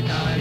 താരി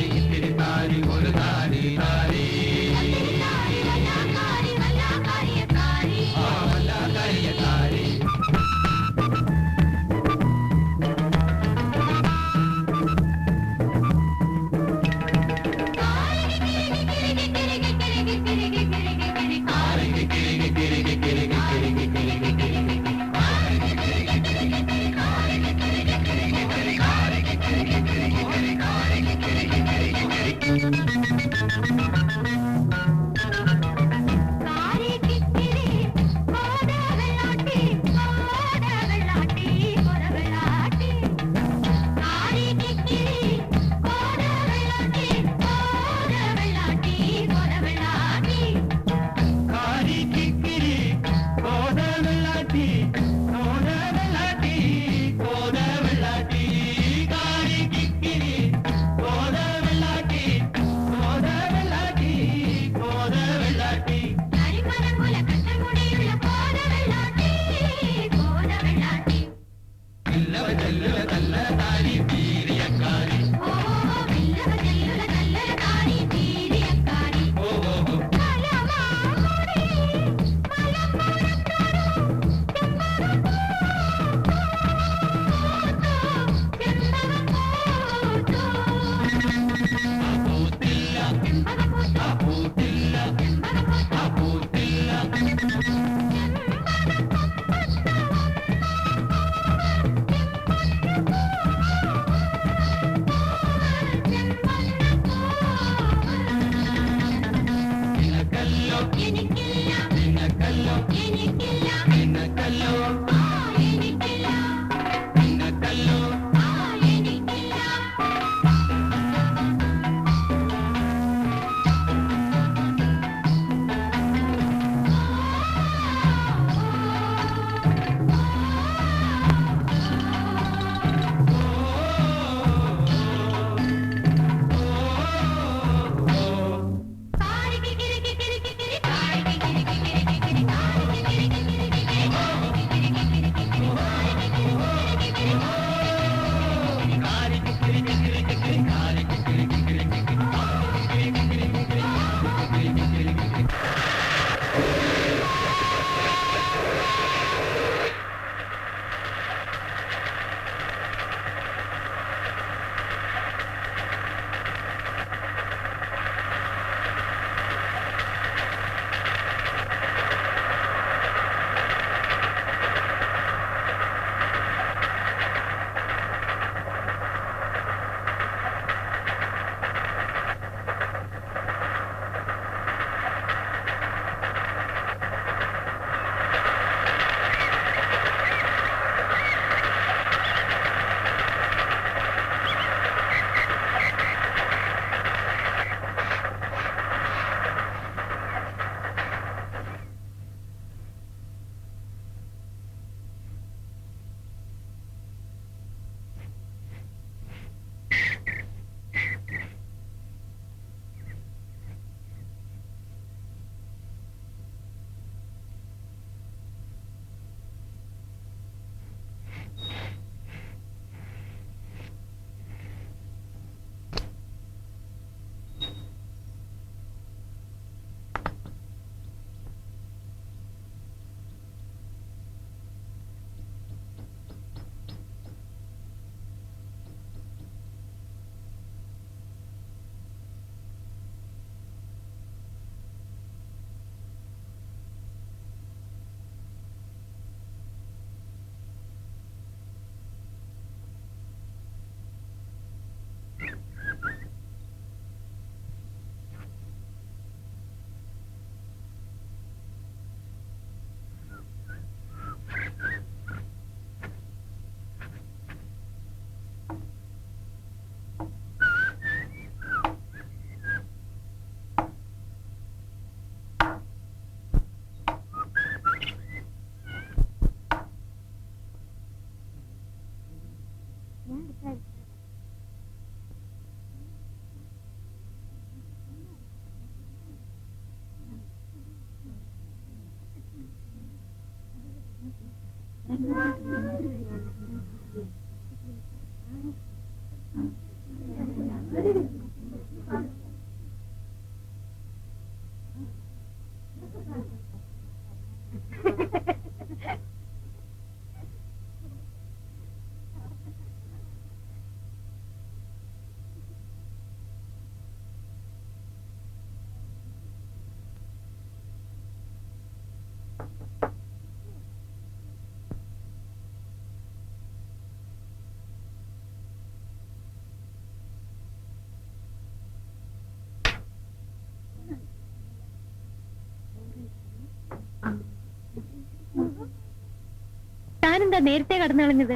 താനെന്താ നേരത്തെ കടന്നു കളഞ്ഞത്?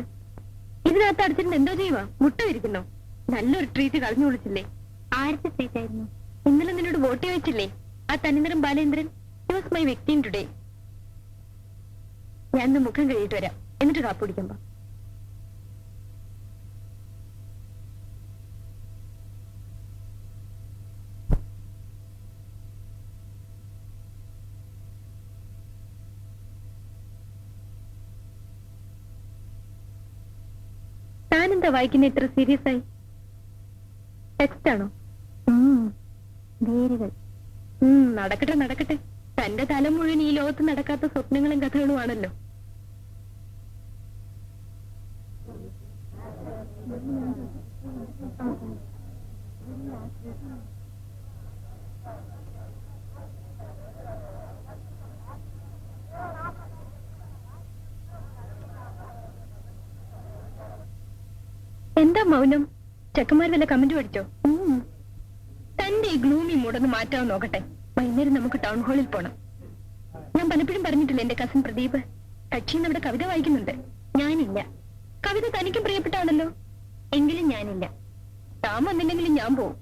ഇതിനകത്ത് അടിച്ചിട്ട് എന്തോ ചെയ്യുവാ? മുട്ട വിരിക്കുന്നു. നല്ലൊരു ട്രീറ്റ് കളഞ്ഞു വിളിച്ചില്ലേ? ആരുടെ ട്രീറ്റ് ആയിരുന്നു? ഇന്നലെ നിന്നോട് വോട്ട് ചോദിച്ചില്ലേ ആ തനിനിറം Balendran? He was my victim today. ഞാൻ ഇന്ന് മുഖം കഴിയിട്ട് വരാം, എന്നിട്ട് കാപ്പ് കുടിക്കുമ്പോ. താനെന്താ വായിക്കുന്ന ഇത്ര സീരിയസ് ആയി? ടെക്സ്റ്റ് ആണോ? വേരുകൾ. നടക്കട്ടെ നടക്കട്ടെ. തന്റെ തല മുഴുവൻ ഈ ലോകത്ത് നടക്കാത്ത സ്വപ്നങ്ങളും കഥകളും ആണല്ലോ. എന്താ മൗനം? ചെക്കന്മാർ വല്ല കമന്റ് പഠിച്ചോ? തന്റെ ഈ ഗ്ലൂമി മൂടൊന്ന് മാറ്റാൻ നോക്കട്ടെ. വൈകുന്നേരം നമുക്ക് ടൗൺ ഹാളിൽ പോണം. ഞാൻ പലപ്പോഴും പറഞ്ഞിട്ടില്ല എന്റെ കസിൻ പ്രദീപ് കക്ഷിന്ന് അവിടെ കവിത വായിക്കുന്നുണ്ട്. ഞാനില്ല. കവിത തനിക്കും പ്രിയപ്പെട്ടാണല്ലോ. എങ്കിലും ഞാനില്ല. താൻ വന്നില്ലെങ്കിലും ഞാൻ പോവും.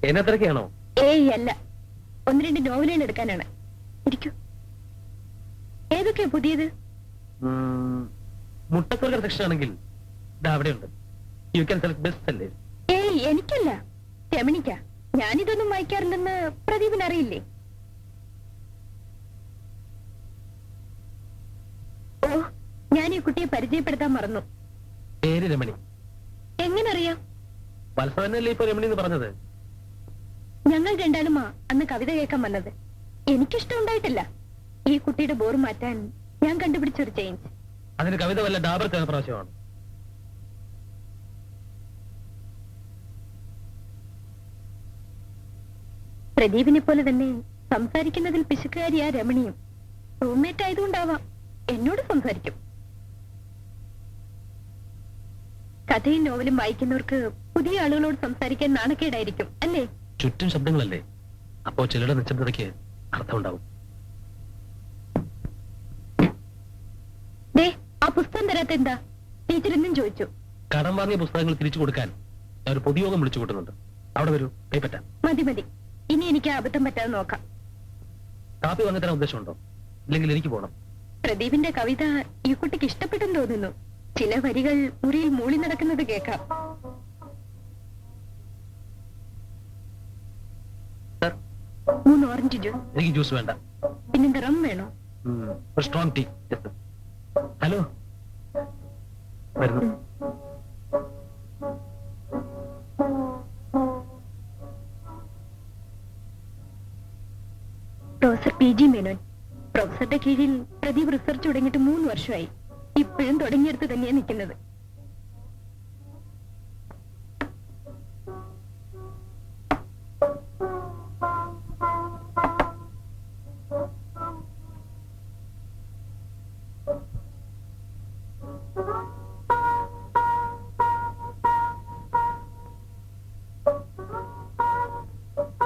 എന്നത്രയ്ക്കാണോ? ഏയ് അല്ല, 1-2 നോവലുകൾ എടുക്കാനാണ്. ഇരിക്കൂ. ഏതൊക്കെയാ പുതിയത്? മുട്ടക്കുറ സെക്ഷൻ ആണെങ്കിൽ അവിടെയുണ്ട്. You can select best sellers. ഏയ് എനിക്കല്ല, രമണിക്ക. ഞാനിതൊന്നും വായിക്കാറില്ലെന്ന് പ്രദീപിന് അറിയില്ലേ? ഓ, ഞാൻ ഈ കുട്ടിയെ പരിചയപ്പെടുത്താൻ മറന്നു. പേര് രമണി. എങ്ങനറിയാം? വത്സവനല്ലേ ഇപ്പൊ രമണി എന്ന് പറഞ്ഞത്? ഞങ്ങൾ രണ്ടാളുമാ അന്ന് കവിത കേൾക്കാൻ വന്നത്. എനിക്കിഷ്ടം ഉണ്ടായിട്ടില്ല. ഈ കുട്ടിയുടെ ബോർ മാറ്റാൻ ഞാൻ കണ്ടുപിടിച്ചൊരു ചേഞ്ച്. അതിന് കവിത വല്ല ഡാബർ പ്രാവശ്യമാണ്. പ്രദീപിനെ പോലെ തന്നെ സംസാരിക്കുന്നതിൽ പിശുക്കാരിയാ രമണിയും. റൂംമേറ്റ് ആയതുകൊണ്ടാവാം എന്നോട് സംസാരിക്കും. കഥയും നോവലും വായിക്കുന്നവർക്ക് പുതിയ ആളുകളോട് സംസാരിക്കാൻ നാണക്കേടായിരിക്കും അല്ലേ? ചുറ്റും ശബ്ദങ്ങളല്ലേ, അപ്പോ ചിലരുടെ നിശബ്ദതയ്ക്ക് അർത്ഥമുണ്ടാവും. ആ പുസ്തകം തരാത്ത എന്താ? ടീച്ചർ എന്നും ചോദിച്ചു. കടം വാങ്ങിയ പുസ്തകങ്ങൾ തിരിച്ചു കൊടുക്കാൻ ഞാൻ ഒരു പൊതുയോഗം വിളിച്ചു കൂട്ടുന്നുണ്ട്. അവിടെ വരൂ, കൈപ്പറ്റാം. മതി മതി, ഇനി എനിക്ക് അബദ്ധം പറ്റാതെ നോക്കാം. കാപ്പി വാങ്ങി തരാൻ ഉദ്ദേശമുണ്ടോ? ഇല്ലെങ്കിൽ എനിക്ക് പോകണം. പ്രദീപിന്റെ കവിത ഈ കുട്ടിക്ക് ഇഷ്ടപ്പെട്ടെന്ന് തോന്നുന്നു. ചില വരികൾ മുറിയിൽ മൂളി നടക്കുന്നത് കേൾക്കാം. Sir, 3 orange juice. എനിക്ക് ജ്യൂസ് വേണ്ട. പിന്നെന്താ, റം വേണോ? ഒരു സ്ട്രോങ് ടീ. ഹലോ, വരുന്നു. Professor PG Menon. പ്രൊഫസറുടെ കീഴിൽ പ്രദീപ് റിസർച്ച് തുടങ്ങിയിട്ട് 3 വർഷമായി. ഇപ്പോഴും തുടങ്ങിയെടുത്ത് തന്നെയാണ് നിൽക്കുന്നത്.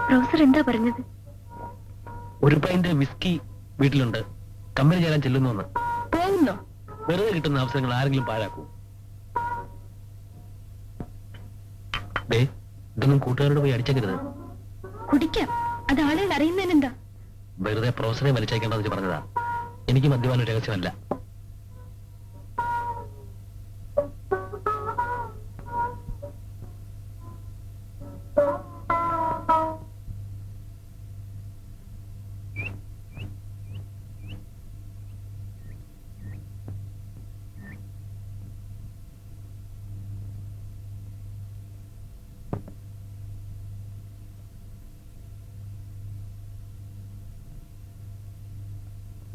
പ്രൊഫസർ എന്താ പറഞ്ഞത്? ഒരു പൈന്റ് വിസ്കി വീട്ടിലുണ്ട്, കമ്പനി ചേരാൻ ചെല്ലുന്നു. പോകുന്നോ? വെറുതെ കിട്ടുന്ന അവസരങ്ങൾ ആരെങ്കിലും പാഴാക്കൂ? ഇതൊന്നും കൂട്ടുകാരോട് പോയി അടിച്ചേക്കരുത്. കുടിക്കാം, അത് ആളുകൾ അറിയുന്നതിനെന്താ? വെറുതെ പ്രൊഫസറെ വലിച്ചേക്കേണ്ടെന്ന് പറഞ്ഞതാ. എനിക്ക് മദ്യപാനം രഹസ്യമല്ല.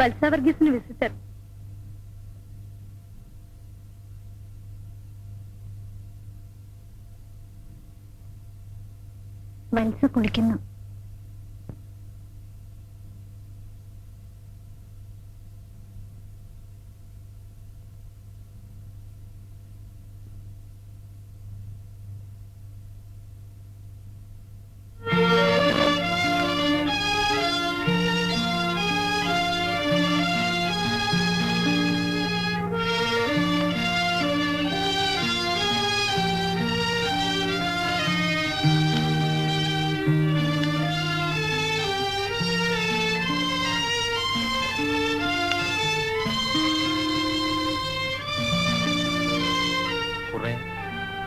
വത്സ വർഗീസിന് വിസിറ്റർ. വത്സ കുളിക്കുന്നു.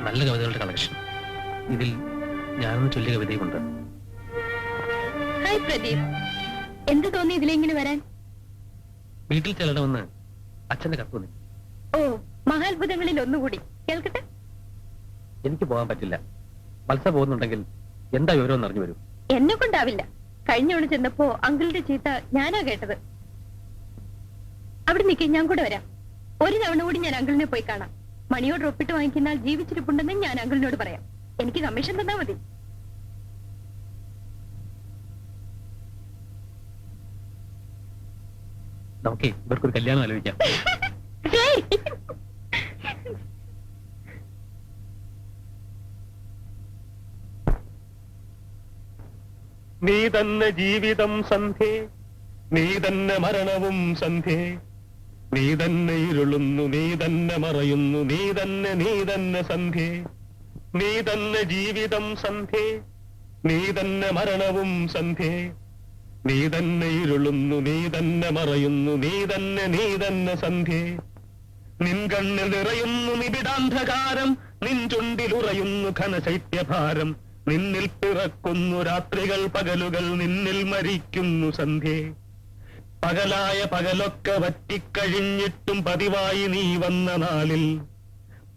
നല്ല കവിതകളുടെ കളക്ഷൻ. ഇതിൽ ഞാനൊന്ന് ചൊല്ലിയ കവിതയുമുണ്ട്. ഹായ് പ്രദീപ്, എന്ത് തോന്നി ഇതിലെങ്ങനെ വരാൻ? വീട്ടിൽ ചെല്ലണമെന്ന് അച്ഛന്റെ കത്ത് വന്നു. ഓ, മഹാത്ഭുതങ്ങളിൽ ഒന്നുകൂടി കേൾക്കട്ടെ. എനിക്ക് പോകാൻ പറ്റില്ല. വത്സ പോകുന്നുണ്ടെങ്കിൽ എന്താ വിവരം അറിഞ്ഞു വരും. എന്നെ കൊണ്ടാവില്ല. കഴിഞ്ഞ തവണ ചെന്നപ്പോ അങ്കിളിന്റെ ചീത്ത ഞാനാ കേട്ടത്. അവിടെ നിൽക്കേ, ഞാൻ കൂടെ വരാം. ഒരു തവണ കൂടി ഞാൻ അങ്കിളിനെ പോയി കാണാം. മണിയോട് ഒപ്പിട്ട് വാങ്ങിക്കുന്നാൽ ജീവിച്ചിരിപ്പുണ്ടെന്ന് ഞാൻ അങ്കിളിനോട് പറയാം. എനിക്ക് കമ്മീഷൻ തന്നാ മതി. നമുക്ക് ഇവർക്കൊരു കല്യാണം ആലോചിക്കാം. നീ തന്നെ ജീവിതം സന്ധ്യേ, നീ തന്നെ മരണവും സന്ധ്യേ, നീ തന്നെ ഇരുളുന്നു, നീ തന്നെ മറയുന്നു, നീ തന്നെ സന്ധ്യേ, നീ തന്നെ ജീവിതം സന്ധ്യേ, നീ തന്നെ മരണവും സന്ധ്യേ, നീ തന്നെ ഇരുളുന്നു, നീ തന്നെ മറയുന്നു, നീ തന്നെ സന്ധ്യേ, നിൻ കണ്ണിൽ നിറയുന്നു നിബിഡാന്ധകാരം, നിൻ ചുണ്ടിലുറയുന്നു ഘനശൈത്യഭാരം, നിന്നിൽ പിറക്കുന്നു രാത്രികൾ പകലുകൾ, നിന്നിൽ മരിക്കുന്നു സന്ധ്യേ. പകലായ പകലൊക്കെ വറ്റിക്കഴിഞ്ഞിട്ടും പതിവായി നീ വന്ന നാളിൽ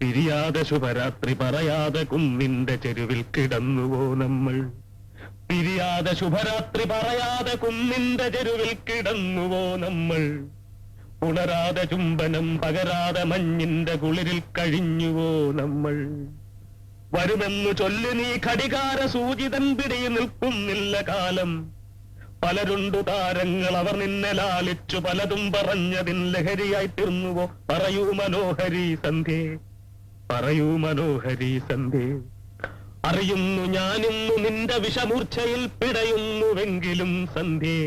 പിരിയാതെ ശുഭരാത്രി പറയാതെ കുന്നിന്റെ ചെരുവിൽ കിടന്നുവോ നമ്മൾ. പിരിയാതെ ശുഭരാത്രി പറയാതെ കുന്നിന്റെ ചെരുവിൽ കിടന്നുവോ നമ്മൾ. ഉണരാതെ ചുംബനം പകരാതെ മഞ്ഞിന്റെ കുളിരിൽ കഴിഞ്ഞുവോ നമ്മൾ. വരുമെന്നു ചൊല്ലി നീ ഘടികാര സൂചിതൻ പിടിയിൽ നിൽക്കുന്നില്ല കാലം. പലരുണ്ടു താരങ്ങൾ, അവർ നിന്നെ ലാളിച്ചു പലതും പറഞ്ഞതിൻ ലഹരിയായി തീർന്നുവോ. പറയൂ മനോഹരി സന്ധ്യേ, പറയൂ മനോഹരി സന്ധ്യേ. അറിയുന്നു ഞാനിന്നു നിന്റെ വിഷമൂർച്ഛയിൽ പിടയുന്നുവെങ്കിലും സന്ധ്യേ,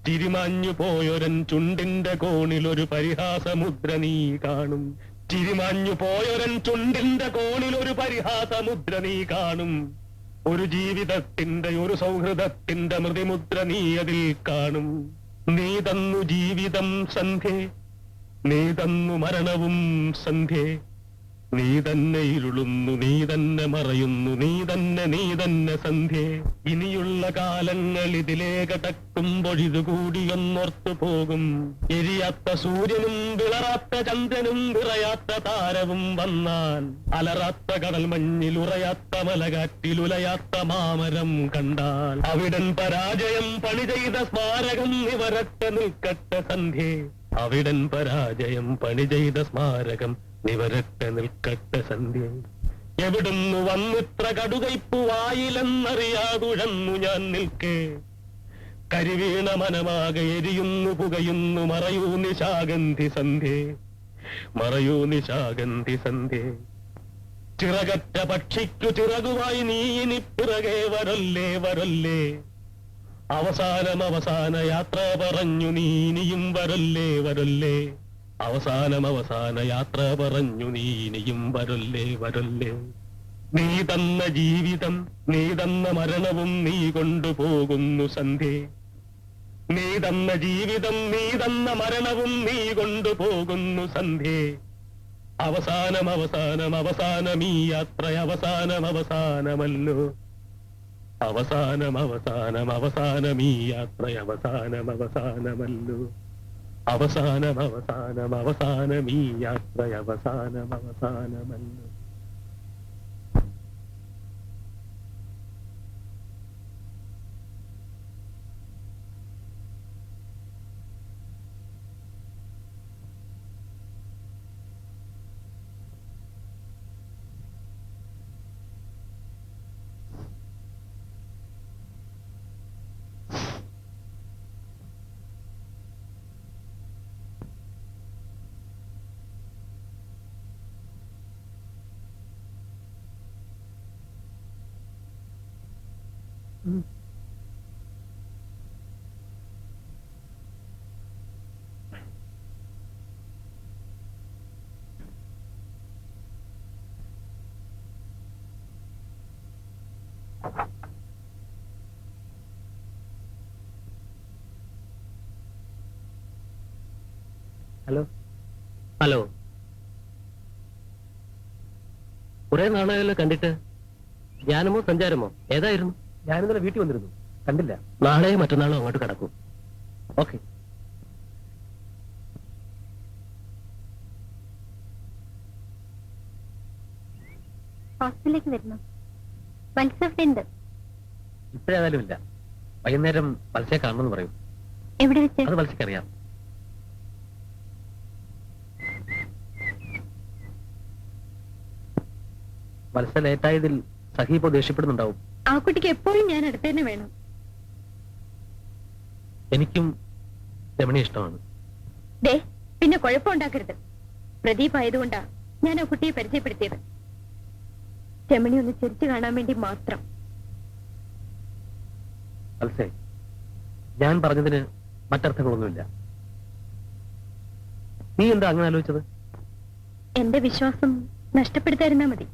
ചിരിമാഞ്ഞു പോയൊരൻ ചുണ്ടിന്റെ കോണിലൊരു പരിഹാസമുദ്ര നീ കാണും. ചിരിമാഞ്ഞു പോയൊരൻ ചുണ്ടിന്റെ കോണിലൊരു പരിഹാസമുദ്ര നീ കാണും. ഒരു ജീവിതത്തിന്റെ ഒരു സൗഹൃദത്തിന്റെ മൃതിമുദ്ര നീ അതിൽ കാണും. നീ തന്നു ജീവിതം സന്ധ്യേ, നീ തന്നു മരണവും സന്ധ്യേ, നീ തന്നെ ഇരുളുന്നു, നീ തന്നെ മറയുന്നു, നീ തന്നെ സന്ധ്യേ. ഇനിയുള്ള കാലങ്ങൾ ഇതിലേ കടക്കുമ്പോഴിതുകൂടിയൊന്നോർത്തു പോകും. എരിയാത്ത സൂര്യനും വിളറാത്ത ചന്ദ്രനും വിറയാത്ത താരവും വന്നാൽ, അലറാത്ത കടൽ മഞ്ഞിൽ ഉറയാത്ത മലകാറ്റിലുലയാത്ത മാമരം കണ്ടാൽ, അവിടൻ പരാജയം പണി ചെയ്ത സ്മാരകം നിവരട്ടെ നിൽക്കട്ടെ സന്ധ്യേ. അവിടൻ പരാജയം പണി ചെയ്ത സ്മാരകം നിവരട്ടെ നിൽക്കട്ടെ സന്ധ്യ. എവിടുന്നു വന്നിത്ര കടുകൈപ്പു വായിലെന്നറിയാതുഴന്നു ഞാൻ നിൽക്കേ. കരിവീണ മനമാകെ എരിയുന്നു പുകയുന്നു, മറയൂ നിശാഗന്ധി സന്ധ്യേ, മറയൂ നിശാഗന്ധി സന്ധ്യേ. ചിറകറ്റ പക്ഷിക്കു ചിറകുമായി നീ ഇനി പിറകെ വരല്ലേ വരല്ലേ. അവസാന യാത്ര പറഞ്ഞു നീ ഇനിയും വരല്ലേ വരല്ലേ. അവസാന യാത്ര പറഞ്ഞു നീ ഇനിയും വരല്ലേ വരല്ലേ. നീ തന്ന ജീവിതം, നീ തന്ന മരണവും നീ കൊണ്ടുപോകുന്നു സന്ധ്യേ. നീ തന്ന ജീവിതം, നീ തന്ന മരണവും നീ കൊണ്ടുപോകുന്നു സന്ധ്യേ. അവസാനം അവസാനം അവസാനം ഈ യാത്ര അവസാനം അവസാനമല്ലോ. അവസാനം അവസാനം അവസാനം ഈ യാത്ര അവസാനം അവസാനമല്ലോ. അവസാനം അവസാനം അവസാനം ഈ യാത്ര അവസാനം അവസാനമല്ലോ. ഹലോ ഹലോ, കുറെ നാളായല്ലോ കണ്ടിട്ട്. ധ്യാനമോ സഞ്ചാരമോ ഏതായിരുന്നു? ഞാനിന്നലെ വീട്ടിൽ വന്നിരുന്നു, കണ്ടില്ല. നാളെയോ മറ്റന്നാളോ അങ്ങോട്ട് കിടക്കും. ഓക്കെ. ഹോസ്റ്റലിലേക്ക് വരുന്നു. മത്സ്യമുണ്ട്. ഇപ്പഴേതായാലും ഇല്ല. വൈകുന്നേരം മത്സ്യ കാണണമെന്ന് പറയും. എവിടെ വെച്ച്? അത് മത്സ്യക്കറിയാം. മത്സ്യ ലേറ്റായതിൽ സഹീപ്പോ ദേഷ്യപ്പെടുന്നുണ്ടാവും. ആ കുട്ടിക്ക് എപ്പോഴും ഞാൻ അടുത്ത് തന്നെ വേണം. എനിക്കും രമണി ഇഷ്ടമാണ്. ദേ, പിന്നെ കുഴപ്പമുണ്ടാക്കരുത്. പ്രദീപ് ആയതുകൊണ്ടാ ഞാൻ ആ കുട്ടിയെ പരിചയപ്പെടുത്തിയത്. രമണി ഒന്ന് ചിരിച്ചു കാണാൻ വേണ്ടി മാത്രം. മത്സ്യ, ഞാൻ പറഞ്ഞതിന് മറ്റർത്ഥങ്ങളൊന്നുമില്ല. നീ എന്താ അങ്ങനെ ആലോചിച്ചത്? എന്റെ വിശ്വാസം നഷ്ടപ്പെടുത്താതിരുന്നാ മതി.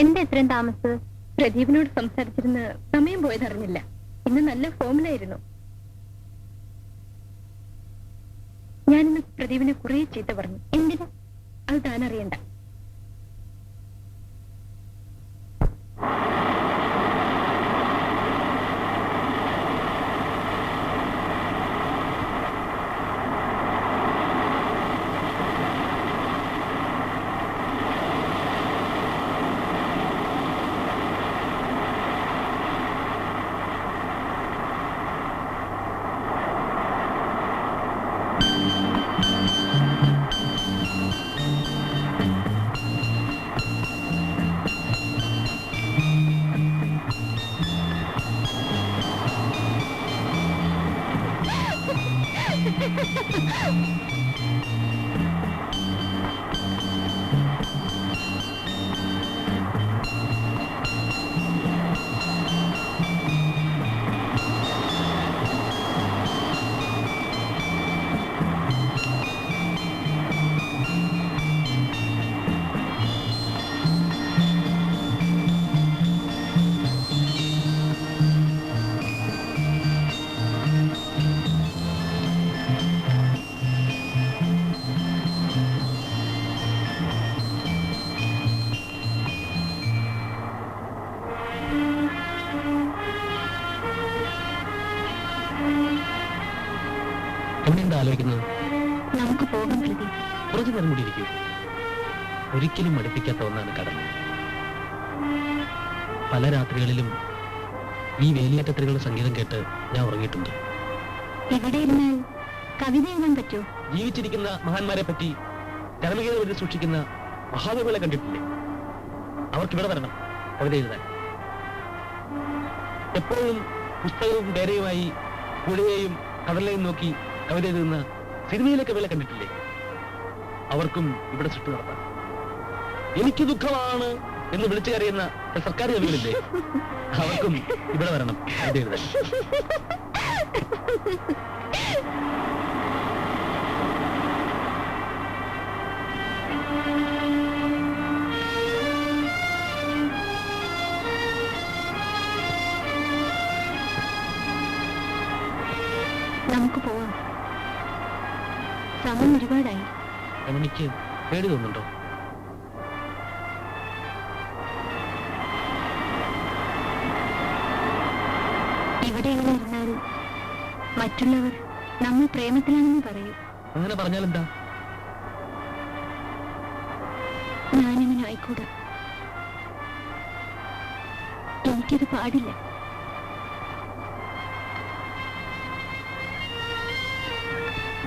എന്താ ഇത്രയും താമസിച്ചത്? പ്രദീപിനോട് സംസാരിച്ചിരുന്ന് സമയം പോയതറിഞ്ഞില്ല. ഇന്ന് നല്ല ഫോമിലായിരുന്നു. ഞാനിന്ന് പ്രദീപിനെ കുറെ ചീത്ത പറഞ്ഞു. എന്തിനാ? അത് താൻ അറിയണ്ട. എന്താ ആലോചിക്കുന്നത്? നമുക്ക് പോകാം പ്രദീപ്. കുറച്ചു നേരം കൂടി ഇരിക്കൂ. ഒരിക്കലും മടുപ്പിക്കാത്ത ഒന്നാണ് കടൽ. പല രാത്രികളിലും ഈ വേലിയേറ്റത്തിലുള്ള സംഗീതം കേട്ട് ഞാൻ ഉറങ്ങിയിട്ടുണ്ട്. ഇവിടെ ഇരുന്നാൽ കവിത എഴുതാൻ പറ്റുമോ? ജീവിച്ചിരിക്കുന്ന മഹാന്മാരെ പറ്റി ചരമഗീതം എഴുതി സൂക്ഷിക്കുന്ന മഹാകവികളെ കണ്ടിട്ടില്ലേ? അവർക്കിവിടെ വരണം കവിത എഴുതാൻ. എപ്പോഴും പുസ്തകവും ഡയറിയുമായി പുഴയെയും കടലിനെയും നോക്കി കവിത എഴുതുന്ന സിനിമയിലെ കവികളെ കണ്ടിട്ടില്ലേ? അവർക്കും ഇവിടെ സൃഷ്ടി നടത്താം. എനിക്ക് ദുഃഖമാണ് എന്ന് വിളിച്ചു കരയുന്ന സർക്കാർ കവികളില്ലേ? അവർക്കും ഇവിടെ വരണം കവിത എഴുതാൻ. നമുക്ക് പോവാം. സമയം ഒരുപാടായി. രമണിക്ക് പേടി തോന്നുന്നുണ്ടോ? ഇവിടെ ഇങ്ങനെ ഇരുന്നാൽ മറ്റുള്ളവർ നമ്മൾ പ്രേമത്തിലാണെന്ന് പറയും. അങ്ങനെ പറഞ്ഞാൽ എന്താ? ഞാനിങ്ങനെ ആയിക്കൂടാ. എനിക്കത് പാടില്ല.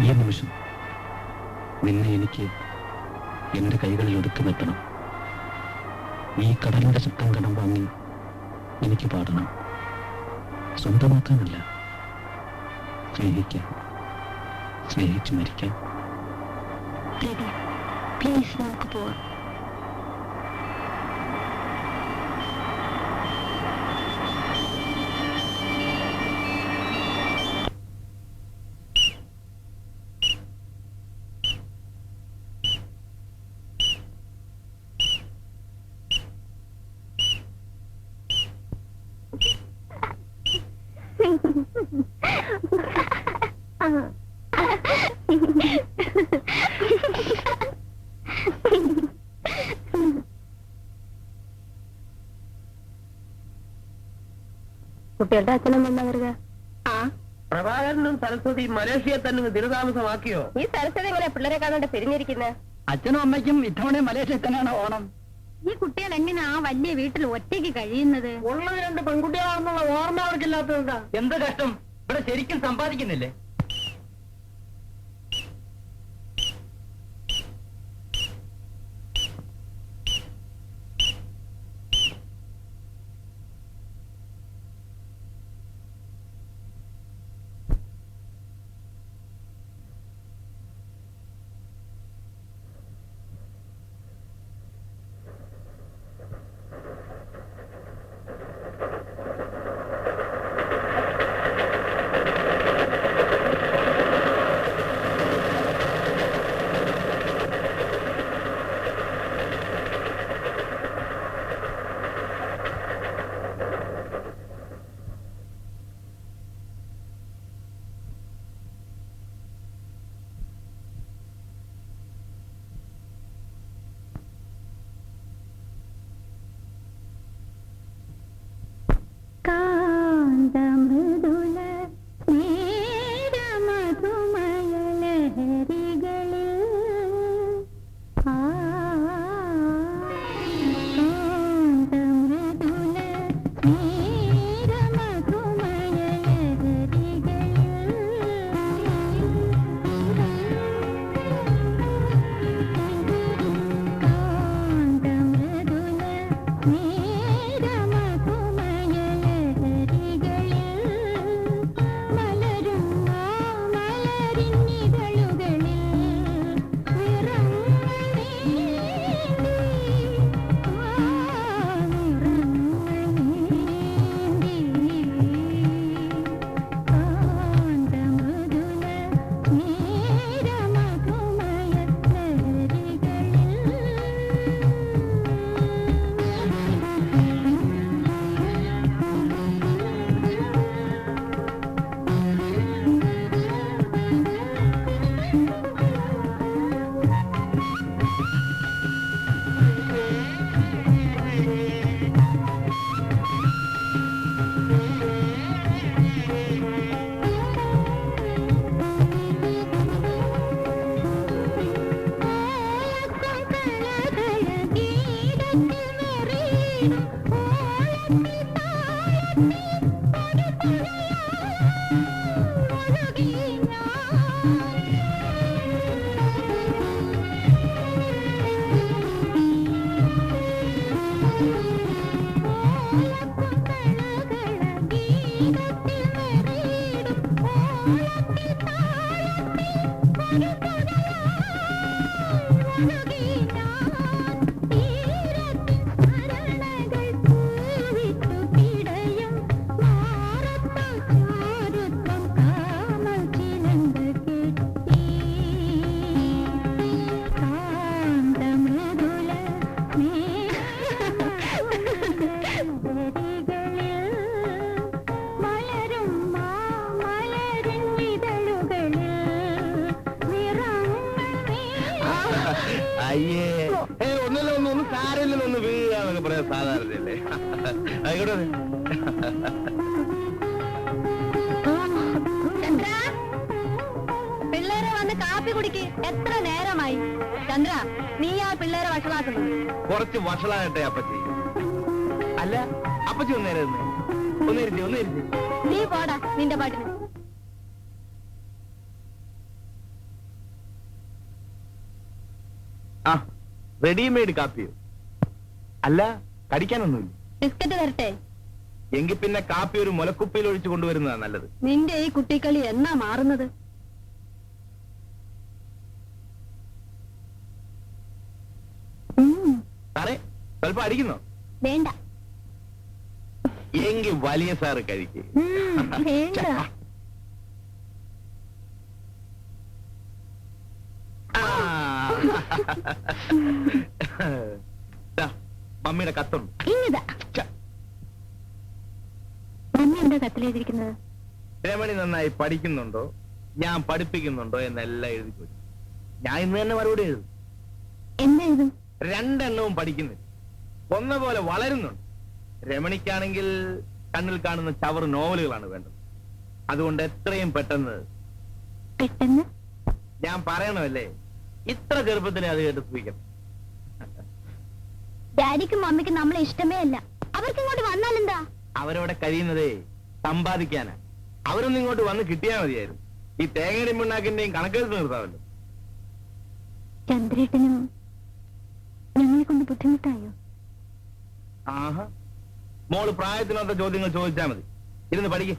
ഈ നിമിഷം നിന്നെ എനിക്ക് എന്റെ കൈകളിൽ ഒതുക്കി നിർത്തണം. ഈ കടലിന്റെ ശബ്ദം കടം വാങ്ങി എനിക്ക് പാടണം. സ്വന്തമാക്കാനല്ല, സ്നേഹിക്കാൻ, സ്നേഹിച്ചു മരിക്കാൻ. പ്ലീസ് നമുക്ക് പോവാം. കുട്ടികളുടെ അച്ഛനും എന്താ വരുക? പ്രഭാകരനും സരസ്വതി മലേഷ്യയെ തന്നെ ദിനതാമസമാക്കിയോ? ഈ സരസ്വതി എങ്ങനെ പിള്ളേരെ കാണാണ്ട് പിരിഞ്ഞിരിക്കുന്നത്? അച്ഛനും അമ്മയ്ക്കും ഇത്തവണ മലേഷ്യയിൽ തന്നെയാണ് ഓണം. ഈ കുട്ടികൾ എങ്ങനെ ആ വലിയ വീട്ടിൽ ഒറ്റയ്ക്ക് കഴിയുന്നത്? ഉള്ളത് രണ്ട് പെൺകുട്ടികളാണെന്നുള്ള ഓർമ്മ അവർക്കില്ലാത്തതുകൊണ്ടാ. എന്ത് കഷ്ടം, ഇവിടെ ശരിക്കും സമ്പാദിക്കുന്നില്ലേ? ീരത്തിൻ സ്മരണകൾ പറയാൻ സാധാരണയല്ലേ? ആയിക്കോട്ടെ. ചന്ദ്ര, പിള്ളേരെ വന്ന് കാപ്പി കുടിക്ക്. എത്ര നേരമായി? ചന്ദ്ര, നീ ആ പിള്ളേരെ വഷളാക്കുന്നു. കുറച്ച് വഷളാകട്ടെ അപ്പച്ചി. അല്ല, അപ്പച്ചി ഒന്നേരുന്നേ. നീ പോടാ നിന്റെ പാട്ടിന്. ആ, റെഡിമെയ്ഡ് കാപ്പിയോ? അല്ല, കടിക്കാനൊന്നുമില്ല. ബിസ്ക്കറ്റ് തരട്ടെ? എങ്കിൽ പിന്നെ കാപ്പി ഒരു മുലക്കുപ്പിയിൽ ഒഴിച്ചു കൊണ്ടുവരുന്നതാ നല്ലത്. നിന്റെ ഈ കുട്ടിക്കളി എന്നാ മാറുന്നത്? സാറേ, സ്വല്പം അടിക്കുന്നോ? വേണ്ട. എങ്കിൽ വലിയ സാറ് കഴിക്കേ. വേണ്ട. മമ്മിയുടെ കത്തുണ്ട്. ഇങ്ങതാ. മമ്മി എന്താ കത്തിലെഴുതിയിരിക്കുന്നത്? രമണി നന്നായി പഠിക്കുന്നുണ്ടോ, ഞാൻ പഠിപ്പിക്കുന്നുണ്ടോ എന്നെല്ലാം എഴുതി ചോദിച്ചു. ഞാൻ ഇന്ന് തന്നെ മറുപടി എഴുതും. എന്താ എഴുതും? രണ്ടെണ്ണവും പഠിക്കുന്നില്ല, ഒന്ന പോലെ വളരുന്നുണ്ട്. രമണിക്കാണെങ്കിൽ കണ്ണിൽ കാണുന്ന ചവറ് നോവലുകളാണ് വേണ്ടത്. അതുകൊണ്ട് എത്രയും പെട്ടെന്ന് ഞാൻ പറയണമല്ലേ, ഇത്ര ചെറുപ്പത്തിനെ അത് കേട്ട് സൂഹിക്കണം. ഡാഡിക്കും മമ്മിക്കും നമ്മളെ ഇഷ്ടമേ അല്ല. അവർക്ക് ഇങ്ങോട്ട് വന്നാലെന്താ? അവരവിടെ കഴിയുന്നതേ സമ്പാദിക്കാനാ. അവരൊന്നും ഇങ്ങോട്ട് വന്ന് കിട്ടിയാൽ മതിയായിരുന്നു. ഈ തേങ്ങയുടെയും പിണ്ണാക്കിന്റെയും കണക്കെടുത്ത് നിർത്താമല്ലോ. ചന്ദ്രേട്ടനും ഞങ്ങളെ കൊണ്ട് ബുദ്ധിമുട്ടായോ? ആഹാ, മോള് പ്രായത്തിനൊത്ത ചോദ്യങ്ങൾ ചോദിച്ചാൽ മതി. ഇരുന്ന് പഠിക്കേ.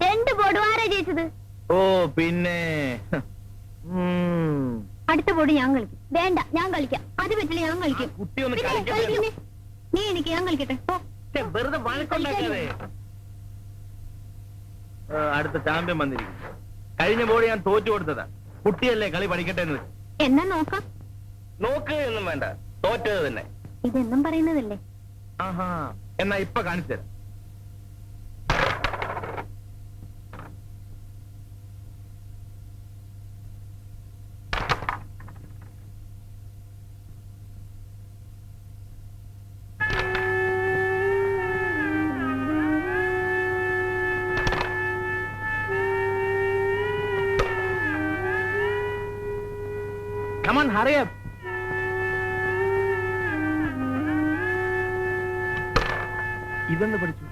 രണ്ട് ബോർഡ് ആരാ ജയിച്ചത്? ഓ പിന്നെ അടുത്ത ബോർഡ് ഞാൻ കളിക്കും. വേണ്ട, ഞാൻ കളിക്കാം. അത് പറ്റില്ല, ഞാൻ കളിക്കും. കുട്ടിയൊന്ന് പിന്നെ കളിക്കുന്നേ. നീ എനിക്ക്, ഞാൻ കളിക്കട്ടെ. വെറുതെ വഴക്കുണ്ടാക്കാതെ. അടുത്ത ചാമ്പ്യൻ വന്നിരിക്കും. കഴിഞ്ഞ ബോർഡ് ഞാൻ തോറ്റു കൊടുത്തതാ. കുട്ടിയല്ലേ, കളി പഠിക്കട്ടെ എന്ന് വെച്ചു. എന്നാ നോക്കാം. നോക്ക് എന്നും വേണ്ട, തോറ്റത് തന്നെ. ഇതെന്നും പറയുന്നതല്ലേ? ആഹാ, എന്നാ ഇപ്പൊ കാണിച്ചു തരാം. Come on, hurry up. ഇതെന്ന് പഠിച്ചു.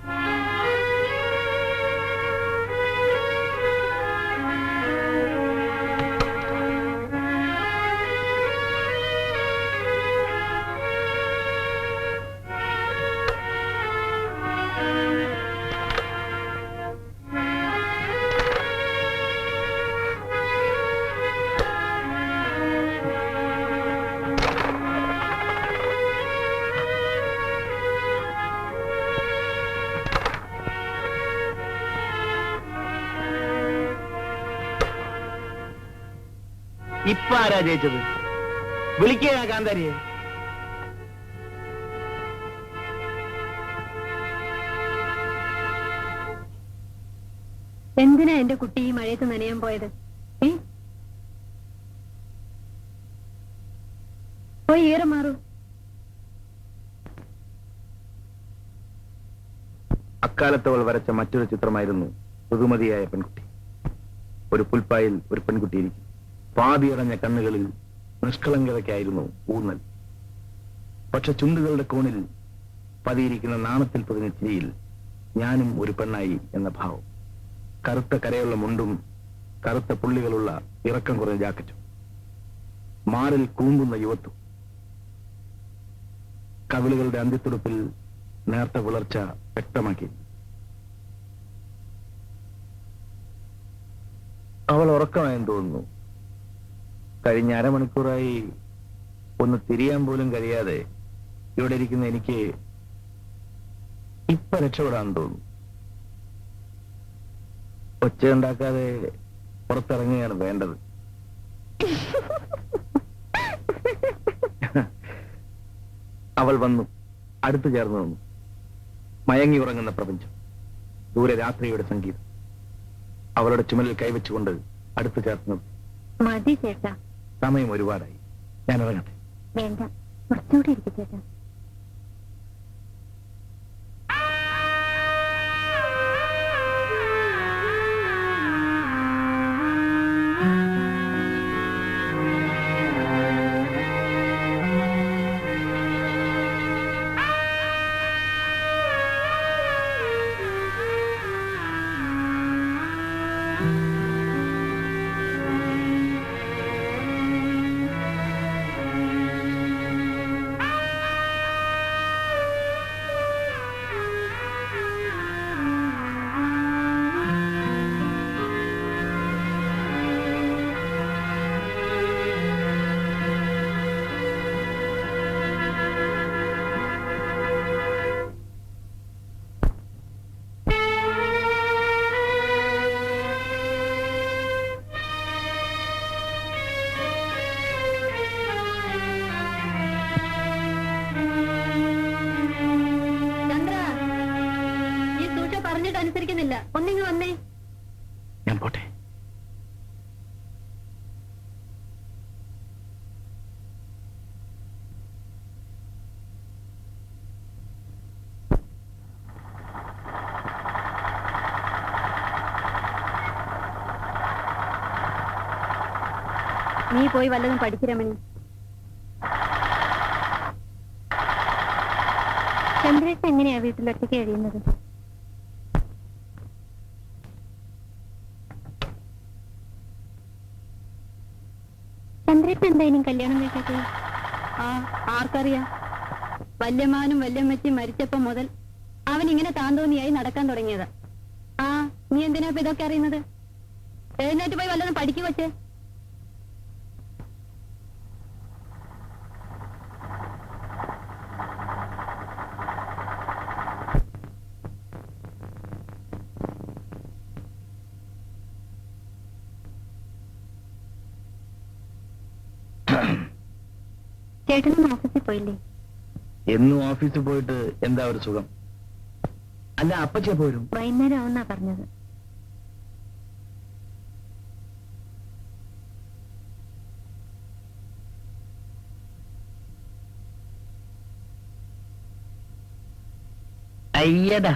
ഇപ്പൊ ആരാ ജയിച്ചത്? വിളിക്കുക കാന്താരിയെ. എന്തിനാ എന്റെ കുട്ടി ഈ മഴയത്ത് നനയാൻ പോയത്? പോയി ഏറെ മാറൂ. അക്കാലത്തവൾ വരച്ച മറ്റൊരു ചിത്രമായിരുന്നു ഋതുമതിയായ പെൺകുട്ടി. ഒരു പുൽപ്പായിൽ ഒരു പെൺകുട്ടി ഇരിക്കും. പാതിയടഞ്ഞ കണ്ണുകളിൽ നിഷ്കളങ്കതയ്ക്കായിരുന്നു ഊന്നൽ. പക്ഷെ ചുണ്ടുകളുടെ കോണിൽ പതിയിരിക്കുന്ന നാണത്തിൽ പൊതിഞ്ഞ ചിരിയിൽ ഞാനും ഒരു പെണ്ണായി എന്ന ഭാവം. കറുത്ത കരയുള്ള മുണ്ടും കറുത്ത പുള്ളികളുള്ള ഇറക്കം കുറഞ്ഞ ജാക്കറ്റും, മാറിൽ കൂമ്പുന്ന യുവത്വം, കവിളുകളുടെ അന്ത്യത്തുടുപ്പിൽ നേർത്ത വിളർച്ച വ്യക്തമാക്കി. അവൾ ഉറക്കമായെന്ന് തോന്നുന്നു. കഴിഞ്ഞ അരമണിക്കൂറായി ഒന്ന് തിരിയാൻ പോലും കഴിയാതെ ഇവിടെ ഇരിക്കുന്ന എനിക്ക് ഇപ്പൊ രക്ഷപ്പെടാൻ തോന്നുന്നു. ഒച്ചയുണ്ടാക്കാതെ പുറത്തിറങ്ങുകയാണ് വേണ്ടത്. അവൾ വന്നു, അടുത്തു ചേർന്ന് നിന്നു. മയങ്ങി ഉറങ്ങുന്ന പ്രപഞ്ചം, ദൂരെ രാത്രിയുടെ സംഗീതം. അവളുടെ ചുമലിൽ കൈവച്ചുകൊണ്ട് അടുത്തു ചേർത്ത് മതി ചേട്ടാ, സമയം ഒരുപാടായി, ഞാൻ ഇറങ്ങട്ടെ. വേണ്ട, കുറച്ചുകൂടി ഇരിക്കും ചേട്ടാ. അനുസരിക്കുന്നില്ല, ഒന്നിങ്ങ് വന്നേ. ഞാൻ പോട്ടെ. നീ പോയി വല്ലതും പഠിച്ചു രമണി. ചന്ദ്രേട്ടൻ എങ്ങനെയാ വീട്ടിലൊറ്റയ്ക്ക് കഴിയുന്നത്? ചന്ദ്രേട്ടൻ എന്താ ഇനിയും കല്യാണം കഴിക്കാത്തത്? ആർക്കറിയാം. വല്യമാനും വല്യമ്മച്ചും മരിച്ചപ്പോ മുതൽ അവൻ ഇങ്ങനെ താന്തോന്നിയായി നടക്കാൻ തുടങ്ങിയതാ. നീ എന്തിനാ ഇപ്പൊ ഇതൊക്കെ അറിയുന്നത്? എഴുന്നേറ്റ് പോയി വല്ലതും പഠിക്കു വച്ചേ. ചേട്ടനും ഓഫീസിൽ പോയില്ലേ? എന്നും ഓഫീസിൽ പോയിട്ട് എന്താ ഒരു സുഖം? അല്ല, അപ്പച്ചേ പോരും. വൈകുന്നേരം ആവുന്നാ പറഞ്ഞത്. അയ്യടാ,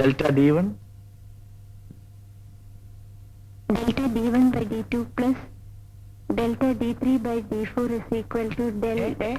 delta d1 delta d1 by d2 plus delta d3 by d4 is equal to delta.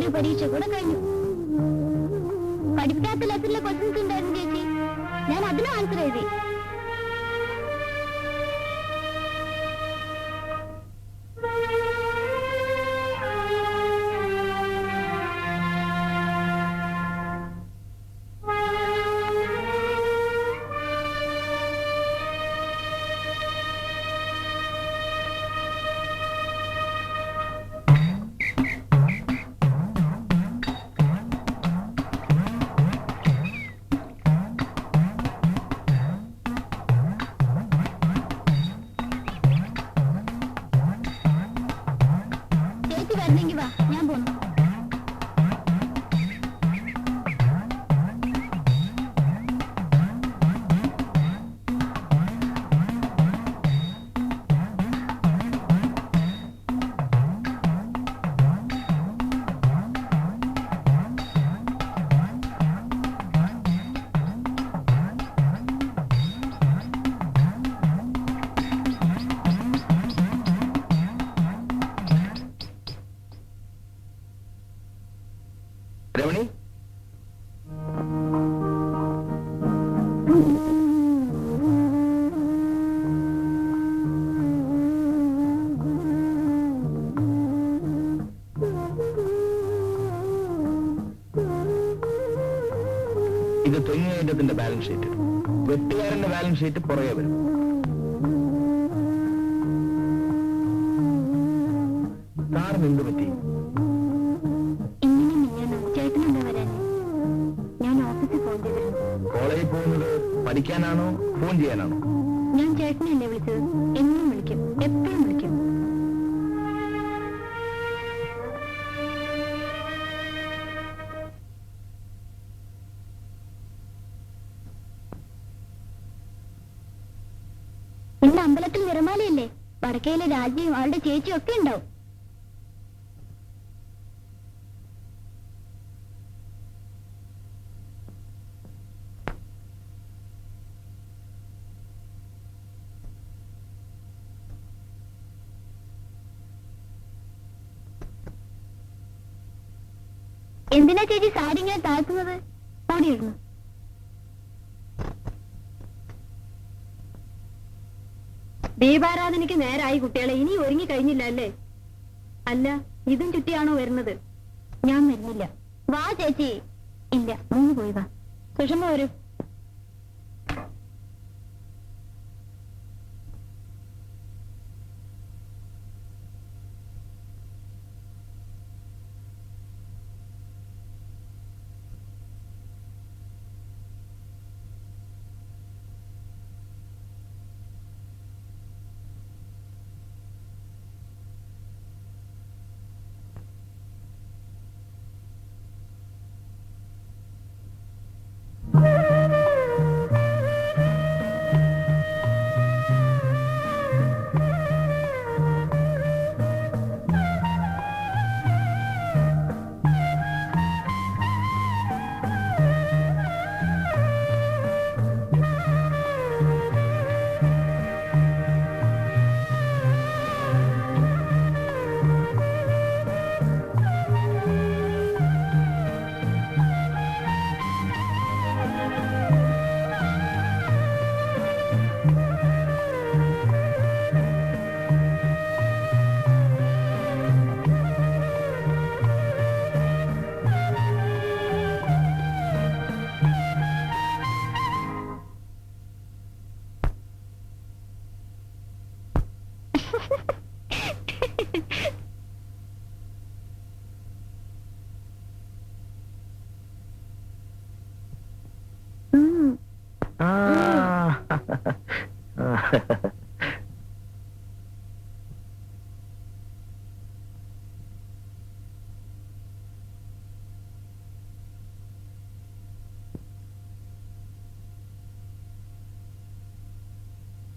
ഒരു പരീക്ഷ കൂടെ കഴിഞ്ഞു. പഠിപ്പിക്കാത്ത ലെസണിലെ ക്വസ്റ്റ്യൻസ് ഉണ്ടായിരുന്നു ചേച്ചി. ഞാൻ അതിന് ആൻസർ എഴുതി. വരണമെങ്കിൽ വാ, ഞാൻ പോന്നു. രമണി, ഇത് തെങ്ങേറ്റത്തിന്റെ ബാലൻസ് ഷീറ്റ്. വെട്ടുകാരന്റെ ബാലൻസ് ഷീറ്റ് പുറകെ വരും. സാറിന് എന്ത് പറ്റി? കോളേജിൽ പോകുന്നത് പഠിക്കാനാണോ ഫോൺ ചെയ്യാനാണോ? ഞാൻ ചേട്ടനല്ലേ വിളിച്ചത്. എന്നും വിളിക്കും, എപ്പോഴും വിളിക്കും. ഇന്ന് അമ്പലത്തിൽ നിറമാലയല്ലേ? വടക്കയിലെ രാജ്യവും അവളുടെ ചേച്ചിയും ഒക്കെ ഉണ്ടാവും. എന്തിനാ ചേച്ചി സാരി ഇങ്ങനെ താഴ്ത്തുന്നത്? ഓടിയിരുന്നു. ദീപാരാധനയ്ക്ക് നേരായി കുട്ടികളെ. ഇനി ഒരുങ്ങി കഴിഞ്ഞില്ല അല്ലേ? അല്ല, ഇതും ചുറ്റിയാണോ വരുന്നത്? ഞാൻ വരുന്നില്ല. വാ ചേച്ചി. ഇല്ല, മൂന്ന് പോയി വാ. സുഷമ വരൂ.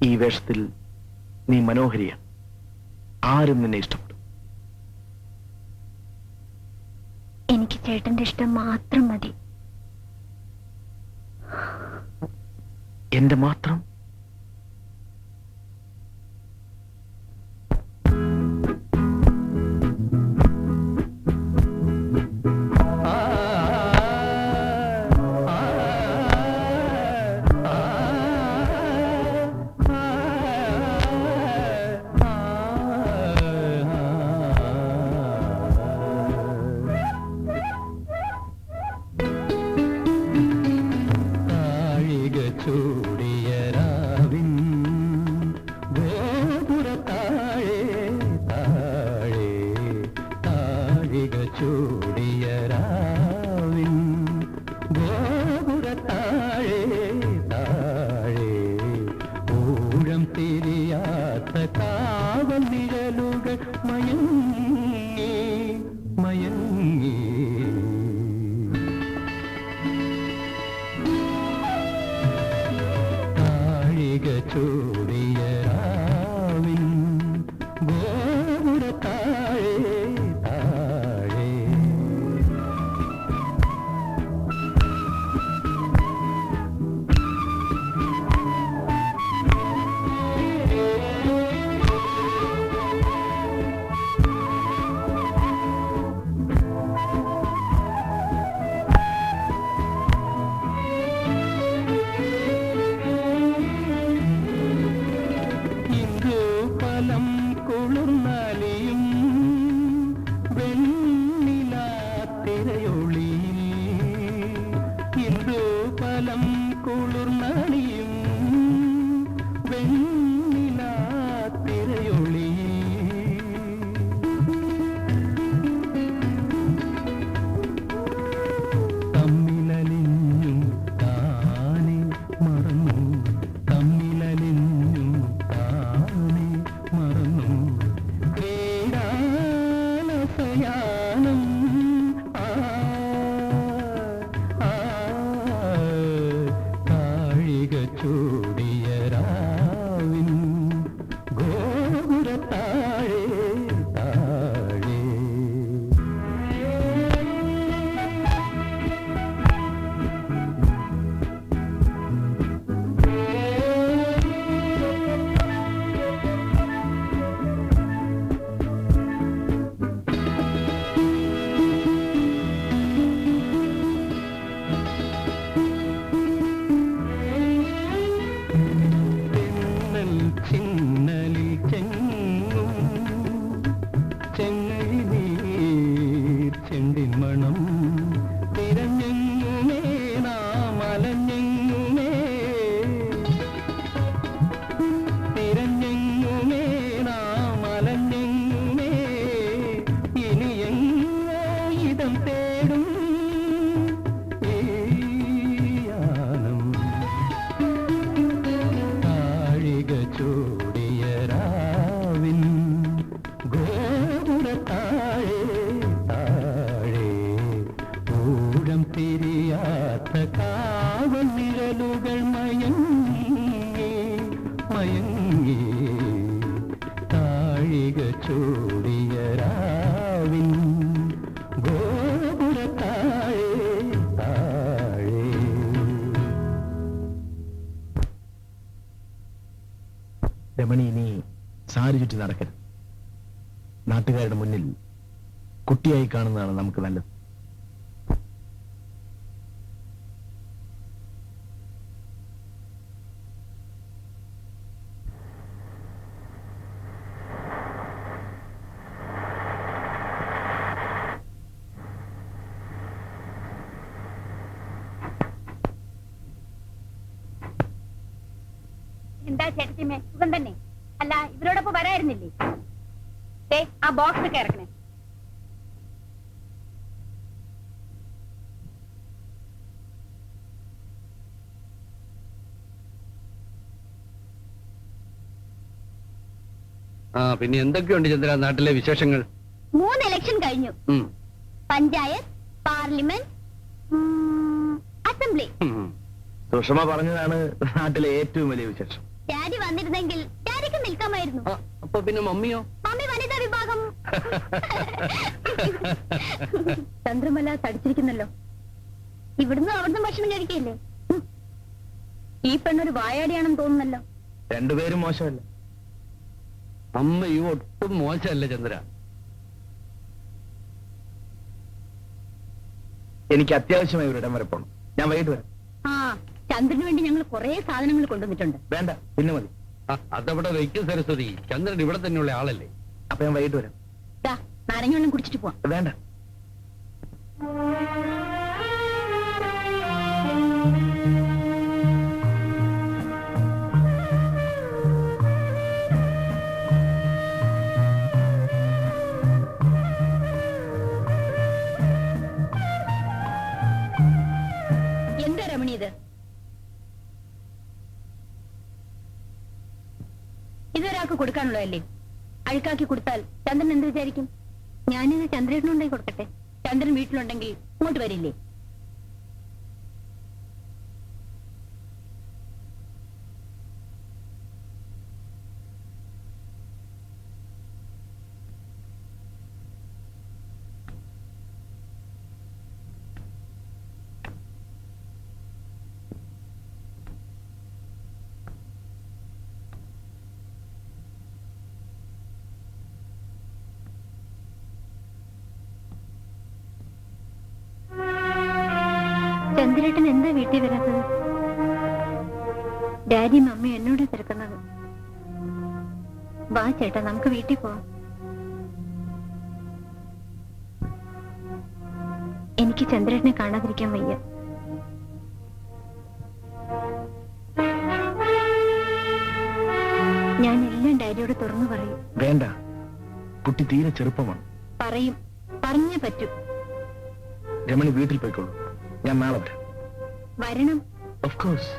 ഈ വേഷത്തിൽ നീ മനോഹരിയാണ്. ആരും നിന്നെ ഇഷ്ടപ്പെടും. എനിക്ക് ചേട്ടന്റെ ഇഷ്ടം മാത്രം മതി. എന്റെ മാത്രം? നിഴലുകൾ മയങ്ങി മയങ്ങി താഴിക ചൂടിയ രാവിൻ ഗോപുര താഴെ താഴെ ഫലം കുളിർന്നാലിയും വെണ്ണിലാത്തിരയൊളിയിൽ ഇന്ദു ഫലം കുളിർന്നാലിയും വെണ്ണിലാത്തിരയൊളിയിൽ തമ്മിലലിഞ്ഞും താനെ മറന്നു തമ്മിലലിഞ്ഞും താനെ മറന്നു ക്രീഡാലസയാനം താഴിക ചൂടിയ രാവിൻ ഗോപുര താഴെ താഴെ തെന്നൽ ചിന്നലിൽ ചെങ്ങും ചെങ്ങഴിനീർ ചെണ്ടിൻ മണം തിരഞ്ഞെങ്ങുമേ നാം അലഞ്ഞെങ്ങുമേ തിരഞ്ഞെങ്ങുമേ നാം അലഞ്ഞെങ്ങുമേ ഇനിയെങ്ങോ ഇടം തേടും ഈ യാനം താഴിക ചൂടിയ രാവിൻ ഗോപുര താഴെ താഴെ ഊഴം തിരിയാത്ത കാവൽ നിഴലുകൾ മയങ്ങി മയങ്ങി താഴിക ചൂടിയ രാവിൻ ഗോപുര താഴെ താഴെ രമണി ഇനി സാരി ചുറ്റി നടക്കരുത്. നാട്ടുകാരുടെ മുന്നിൽ കുട്ടിയായി കാണുന്നതാണ് നമുക്ക് നല്ലത്. എന്താ ചേട്ടത്തിമേ സുഖം തന്നെ? അല്ല ഇവരോടൊപ്പം വരായിരുന്നില്ലേ? ആ ബോക്സ് ഒക്കെ ഇറക്കണേ. പിന്നെ എന്തൊക്കെയുണ്ട് ചന്ദ്ര നാട്ടിലെ വിശേഷങ്ങൾ? 3 ഇലക്ഷൻ കഴിഞ്ഞു. Panchayat, parliament, assembly. സുഷമ പറഞ്ഞതാണ് നാട്ടിലെ ഏറ്റവും വലിയ വിശേഷം. ഡാഡി വന്നിരുന്നെങ്കിൽ ഡാഡിക്ക് നിൽക്കാമായിരുന്നു. അപ്പൊ പിന്നെ മമ്മിയോ? മമ്മി വനിതാ വിഭാഗം. ചന്ദ്രമല തടിച്ചിരിക്കുന്നല്ലോ. ഇവിടുന്ന് അവിടുന്ന് ഭക്ഷണം കഴിക്കല്ലേ? ഈ പെണ്ണൊരു വായാടിയാണെന്ന് തോന്നുന്നല്ലോ. രണ്ടുപേരും മോശമല്ല. അമ്മയും ഒട്ടും മോശമല്ല ചന്ദ്ര. എനിക്ക് അത്യാവശ്യമായി ഒരിടം വരെ പോകണം. ഞാൻ വൈകിട്ട് വരാം. ആ, ചന്ദ്രന് വേണ്ടി ഞങ്ങൾ കുറെ സാധനങ്ങൾ കൊണ്ടുവന്നിട്ടുണ്ട്. വേണ്ട, പിന്നെ മതി. അതവിടെ വയ്ക്കും സരസ്വതി. ചന്ദ്രൻ ഇവിടെ തന്നെയുള്ള ആളല്ലേ. അപ്പൊ ഞാൻ വൈകിട്ട് വരാം. നാരങ്ങ വെള്ളം കുടിച്ചിട്ട് പോവാം. വേണ്ട. എന്താ രമണി ഇത്? ഇതൊരാൾക്ക് കൊടുക്കാനുള്ളതല്ലേ? അഴുക്കാക്കി കൊടുത്താൽ ചന്ദ്രൻ എന്ത് വിചാരിക്കും? ഞാനിത് ചന്ദ്രേട്ടനുണ്ടായി കൊടുക്കട്ടെ. ചന്ദ്രൻ വീട്ടിലുണ്ടെങ്കിൽ ഇങ്ങോട്ട് വരില്ലേ? ചന്ദ്രേട്ടൻ എന്താ വീട്ടിൽ വരാത്തത്? ഡാഡിയും മമ്മിയും എന്നോട് തിരക്കുന്നത്. വാ ചേട്ടാ, നമുക്ക് വീട്ടിൽ പോവാം. എനിക്ക് ചന്ദ്രേട്ടനെ കാണാതിരിക്കാൻ വയ്യ. ഞാൻ എല്ലാം ഡാഡിയോട് തുറന്നു പറയും. വേണ്ട, കുട്ടി തീരെ ചെറുപ്പമാണ്. പറയും, പറഞ്ഞേ പറ്റൂ. രമണി വീട്ടിൽ പോയിക്കോളൂ, ഞാൻ നാളെ വരാം. വരണം. Of course.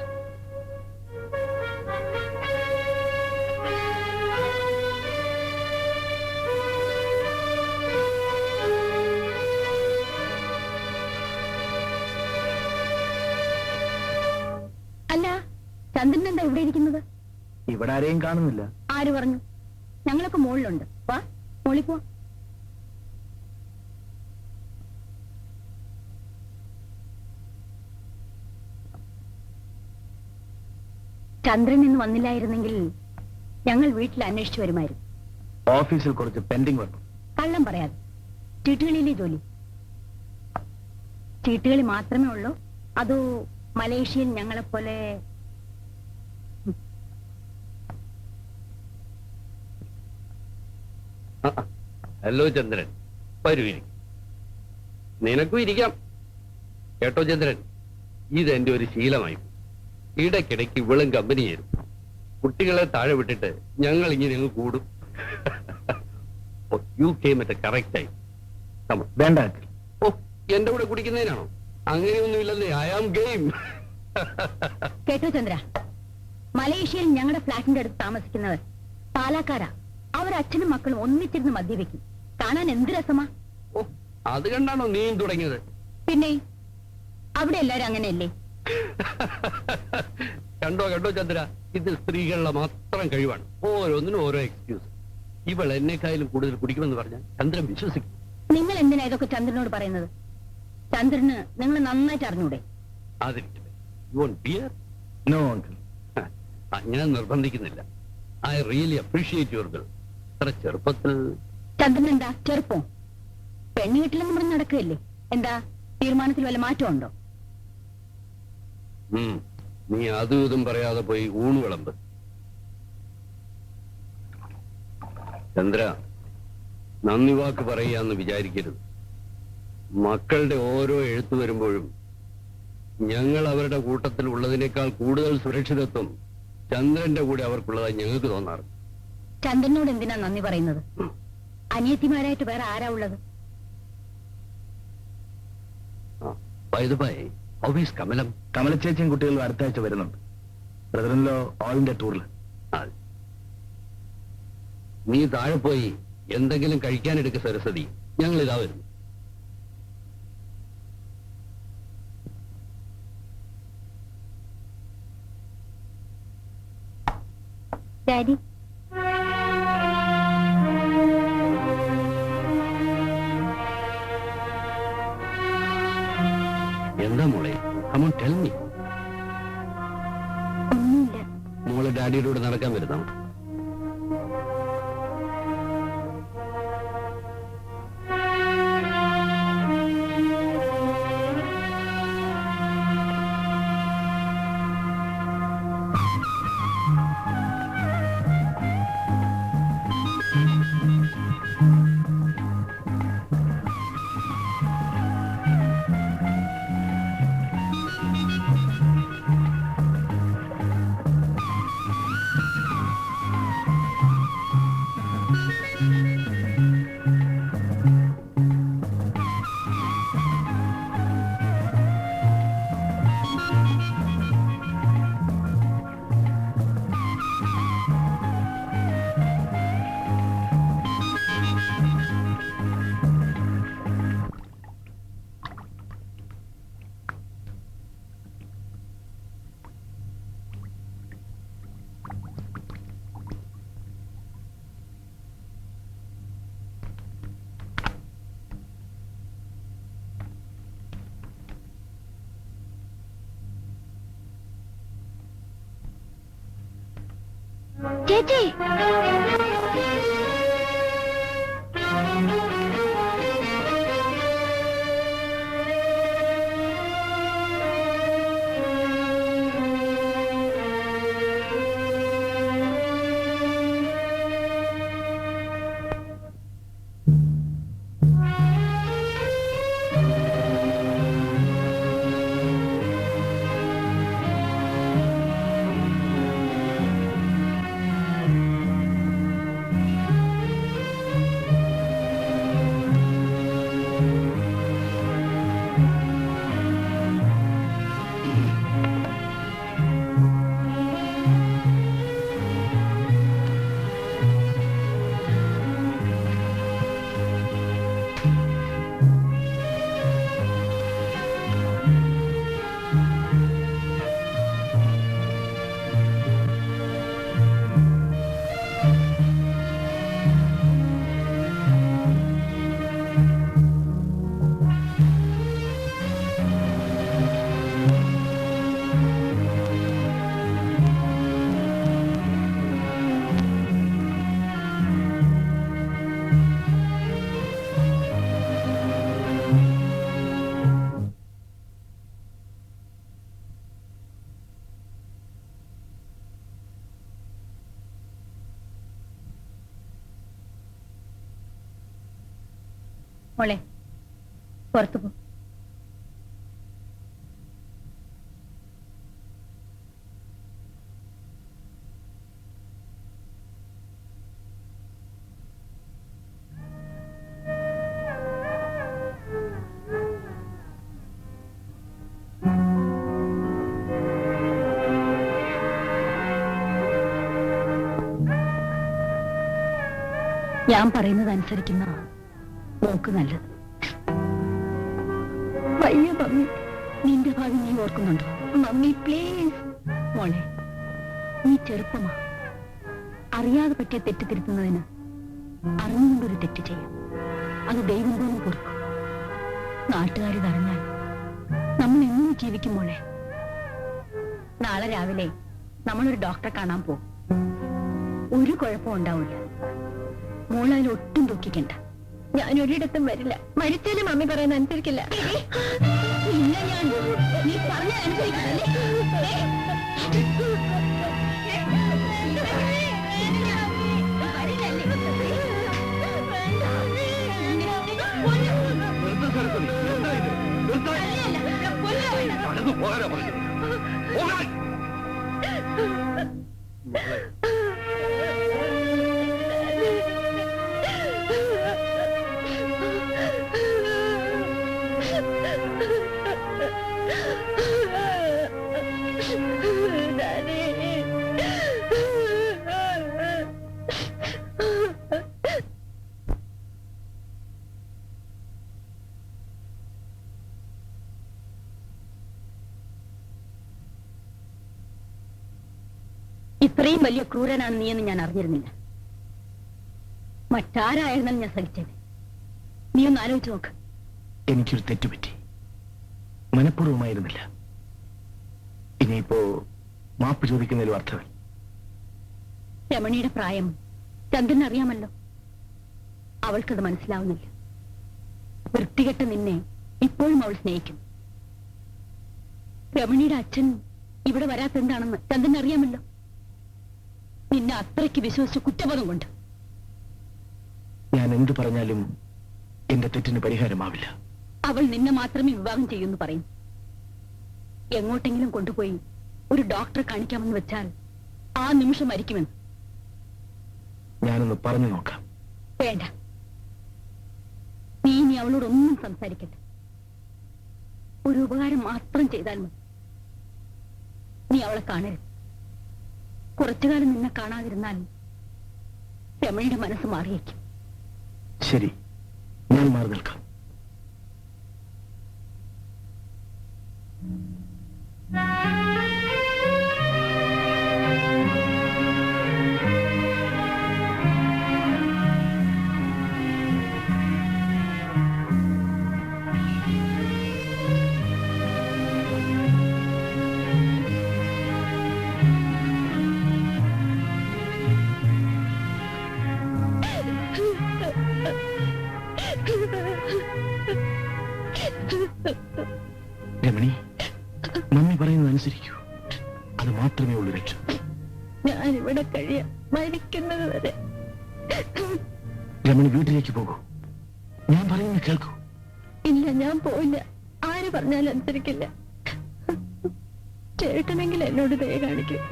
അല്ല, ചന്ദ്രൻ എന്താ ഇവിടെ ഇരിക്കുന്നത്? ഇവിടെ ആരെയും കാണുന്നില്ല. ആര് പറഞ്ഞു? ഞങ്ങളൊക്കെ മുകളിലുണ്ട്. വാ, മുകളിൽ പോ. ചന്ദ്രൻ ഇന്ന് വന്നില്ലായിരുന്നെങ്കിൽ ഞങ്ങൾ വീട്ടിൽ അന്വേഷിച്ചു വരുമായിരുന്നു. ഓഫീസിൽ കുറച്ച് പെൻഡിങ് വന്നു. കള്ളം പറയാതെ. ചീട്ടുകളിയിലെ ജോലി? ചീട്ടുകളി മാത്രമേ ഉള്ളൂ? അതോ മലേഷ്യയിൽ ഞങ്ങളെപ്പോലെ? ഹലോ ചന്ദ്രൻ, വരൂ. നിനക്കും ഇരിക്കാം. കേട്ടോ ചന്ദ്രൻ, ഇതെന്റെ ഒരു ശീലമായി. ഇടയ്ക്കിടയ്ക്ക് ഇവളും കമ്പനി ചേരും. കുട്ടികളെ താഴെ വിട്ടിട്ട് ഞങ്ങൾ ഇങ്ങനെ അങ്ങ് കൂടും. യു കെയിം അറ്റ് കറക്റ്റ് ആയി. വേണ്ട. ഓ, എന്റെ കൂടെ കുടിക്കുന്നതിനാണോ? അങ്ങനെയൊന്നുമില്ലെന്നേ. I am game. കേട്ടോ ചന്ദ്ര, മലേഷ്യയിൽ ഞങ്ങളുടെ ഫ്ലാറ്റിന്റെ അടുത്ത് താമസിക്കുന്നവർ പാലക്കാരാ. അവർ അച്ഛനും മക്കളും ഒന്നിച്ചിരുന്ന് മദ്യപിക്കും. കാണാൻ എന്ത് രസമാ. ഓ, അത് കണ്ടാണോ നീയും തുടങ്ങിയത്? പിന്നെ അവിടെ എല്ലാരും അങ്ങനെയല്ലേ? കണ്ടോ കണ്ടോ ചന്ദ്ര, ഇത് സ്ത്രീകളുടെ മാത്രം കഴിവാണ്. ഓരോന്നിനും ഓരോ എക്സ്ക്യൂസ്. ഇവൾ എന്നെക്കായാലും കൂടുതൽ കുടിക്കുമെന്ന് പറഞ്ഞാൽ ചന്ദ്രൻ വിശ്വസിക്കും. നിങ്ങൾ എന്തിനാ ഇതൊക്കെ ചന്ദ്രനോട് പറയുന്നത്? ചന്ദ്രന് നിങ്ങൾ നന്നായിട്ട് അറിഞ്ഞൂടെ? അതിരിക്കട്ടെ. You won't beer? No uncle. ഞാൻ നിർബന്ധിക്കുന്നില്ല. I really appreciate your girl. ഇത്ര ചെറുപ്പത്തിൽ. ചന്ദ്രൻ എന്താ ചെറുപ്പം? പെണ്ണ് വീട്ടിലെന്ന് പറഞ്ഞ് നടക്കുകയല്ലേ? എന്താ തീരുമാനത്തിൽ വല്ല മാറ്റമുണ്ടോ? നീ അതും ഇതും പറയാതെ പോയി ഊണ് വിളമ്പ്. ചന്ദ്ര, നന്ദി വാക്ക് പറയാന്ന് വിചാരിക്കരുത്. മക്കളുടെ ഓരോ എഴുത്തു വരുമ്പോഴും ഞങ്ങൾ അവരുടെ കൂട്ടത്തിൽ ഉള്ളതിനേക്കാൾ കൂടുതൽ സുരക്ഷിതത്വം ചന്ദ്രന്റെ കൂടെ അവർക്കുള്ളതായി ഞങ്ങൾക്ക് തോന്നാറ്. ചന്ദ്രനോട് എന്തിനാ നന്ദി പറയുന്നത്? അനിയത്തിമാരായിട്ട് വേറെ ആരാ ഉള്ളത്? കമലം കമലച്ചേച്ചിയും കുട്ടികളും അടുത്ത ആഴ്ച വരുന്നുണ്ട്. ബ്രദറിൻലോ ഓൾ ഇന്ത്യ ടൂറിൽ. നീ താഴെ പോയി എന്തെങ്കിലും കഴിക്കാനെടുക്ക സരസ്വതി. ഞങ്ങൾ ഇതാ വരുന്നു. ഡാഡി, എന്താ മോളെ? Come on, tell me. ഒന്നുമില്ല. മോളെ ഡാഡിയുടെ കൂടെ നടക്കാൻ വരുന്നോ? ചേച്ചി മോളെ പുറത്തു പോ. ഞാൻ പറയുന്നത് അനുസരിക്കുന്ന നോക്ക് നല്ലത്. വയ്യ മമ്മി. നിന്റെ ഭാവി നീ ഓർക്കുന്നുണ്ടോ? Mummy please. മോളെ, നീ ചെറുപ്പമാ. അറിയാതെ പറ്റിയ തെറ്റ് തിരുത്തുന്നതിന് അറിഞ്ഞുകൊണ്ടൊരു തെറ്റ് ചെയ്യാം. അത് ദൈവം പോലും പൊറുക്കും. നാട്ടുകാർ തടഞ്ഞാൽ നമ്മൾ എങ്ങനെ ജീവിക്കും മോളെ? നാളെ രാവിലെ നമ്മളൊരു ഡോക്ടറെ കാണാൻ പോകും. ഒരു കുഴപ്പം ഉണ്ടാവില്ല. മോളതിൽ ഒട്ടും ദുഃഖിക്കണ്ട. ഞാൻ ഒരിടത്തും വരില്ല. മരിച്ചാലും മമ്മി പറയുന്ന അനുസരിക്കില്ല. ഇല്ല, ഞാൻ നീ പറഞ്ഞ അനുസരിക്കില്ലേ? ഇത്രയും വലിയ ക്രൂരനാണ് നീയെന്ന് ഞാൻ അറിഞ്ഞിരുന്നില്ല. മറ്റാരായിരുന്നാലും ഞാൻ സഹിച്ചത്. നീ ഒന്ന് ആലോചിച്ച് നോക്ക്. എനിക്കൊരു തെറ്റുപറ്റി. മനഃപൂർവ്വമായിരുന്നില്ല. ഇനിയിപ്പോ മാപ്പ് ചോദിക്കുന്നതിലും അർത്ഥമില്ല. രമണിയുടെ പ്രായം ചന്ദ്രൻ അറിയാമല്ലോ. അവൾക്കത് മനസ്സിലാവുന്നില്ല. വൃത്തികെട്ട നിന്നെ ഇപ്പോഴും അവൾ സ്നേഹിക്കും. രമണിയുടെ അച്ഛൻ ഇവിടെ വരാത്തെന്താണെന്ന് ചന്ദ്രൻ അറിയാമല്ലോ. നിന്നെ അത്രയ്ക്ക് വിശ്വസിച്ച കുറ്റബോധം കൊണ്ട്. ഞാൻ എന്ത് പറഞ്ഞാലും എന്റെ തെറ്റിന് പരിഹാരമാവില്ല. അവൾ നിന്നെ മാത്രമേ വിവാഹം ചെയ്യുമെന്ന് പറയും. എങ്ങോട്ടെങ്കിലും കൊണ്ടുപോയി ഒരു ഡോക്ടറെ കാണിക്കാമെന്ന് വെച്ചാൽ ആ നിമിഷം മരിക്കുമെന്ന്. ഞാനൊന്ന് പറഞ്ഞു നോക്കാം. വേണ്ട, നീ ഇനി അവളോടൊന്നും സംസാരിക്കട്ടെ. ഒരു ഉപകാരം മാത്രം ചെയ്താൽ മതി. നീ അവളെ കാണരുത്. കുറച്ചുകാലം നിന്നെ കാണാതിരുന്നാൽ രമണിയുടെ മനസ്സ് മാറിയേക്കും. ശരി, ഞാൻ മാറി നിൽക്കാം. രമണി, മമ്മി പറയുന്നത് അനുസരിക്കൂ. അത് മാത്രമേ ഉള്ളൂ രക്ഷ. ഞാനിവിടെ കഴിയാം, മരിക്കുന്നത് വരെ. രമണി, വീട്ടിലേക്ക് പോകൂ. ഞാൻ പറയുന്നത് കേൾക്കൂ. ഇല്ല, ഞാൻ പോയില്ല. ആര് പറഞ്ഞാലും അനുസരിക്കില്ല. ചേട്ടനെങ്കിൽ എന്നോട് ദയ കാണിക്കും.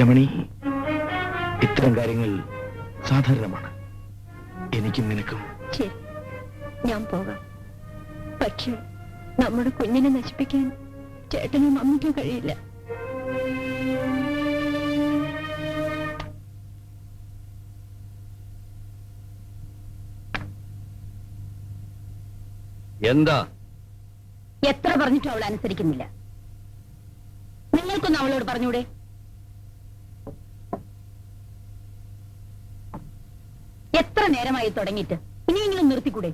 രമണി, ഇത്തരം കാര്യങ്ങൾ സാധാരണമാണ്. എനിക്കും നിനക്കും. ശരി, ഞാൻ പോകാം. പക്ഷേ നമ്മുടെ കുഞ്ഞിനെ നശിപ്പിക്കാൻ ചേട്ടനും അമ്മയ്ക്കും കഴിയില്ല. എന്താ? എത്ര പറഞ്ഞിട്ടും അവൾ അനുസരിക്കുന്നില്ല. നിങ്ങൾക്കൊന്നും അവളോട് പറഞ്ഞൂടെ? എത്ര നേരമായി തുടങ്ങിയിട്ട്? ഇനിയെങ്കിലും നിർത്തിക്കൂടെ?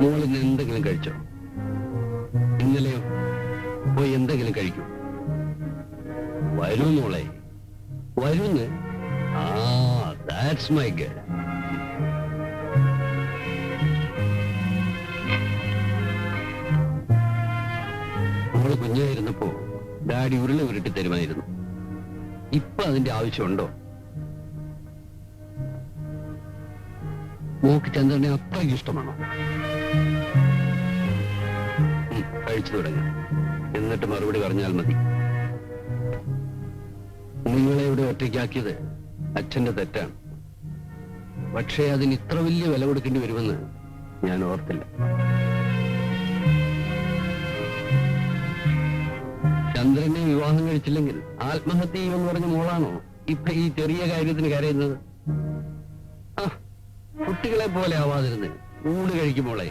മോളിന്ന് എന്തെങ്കിലും കഴിച്ചോ? ഇന്നലെയോ പോയി എന്തെങ്കിലും കഴിക്കൂ. വരൂ മോളെ, വരൂന്ന്. That's my girl. മോള് കുഞ്ഞായിരുന്നപ്പോ ഡാഡി ഉരുള ഉരുട്ടി തരുമായിരുന്നു. ഇപ്പൊ അതിന്റെ ആവശ്യമുണ്ടോ? മോക്ക് ചന്ദ്രനെ അത്രയ്ക്ക് ഇഷ്ടമാണോ? കഴിച്ചു തുടങ്ങി, എന്നിട്ട് മറുപടി പറഞ്ഞാൽ മതി. നിങ്ങളെ ഇവിടെ ഒറ്റയ്ക്കാക്കിയത് അച്ഛന്റെ തെറ്റാണ്. പക്ഷേ അതിന് ഇത്ര വലിയ വില കൊടുക്കേണ്ടി വരുമെന്ന് ഞാൻ ഓർത്തില്ല. ചന്ദ്രനെ വിവാഹം കഴിച്ചില്ലെങ്കിൽ ആത്മഹത്യ ചെയ്യുമെന്ന് പറഞ്ഞ മോളാണോ ഇപ്പൊ ഈ ചെറിയ കാര്യത്തിന് കരയുന്നത്? കുട്ടികളെ പോലെ ആവാതിരുന്ന് ഊണ് കഴിക്കുമ്പോളെ.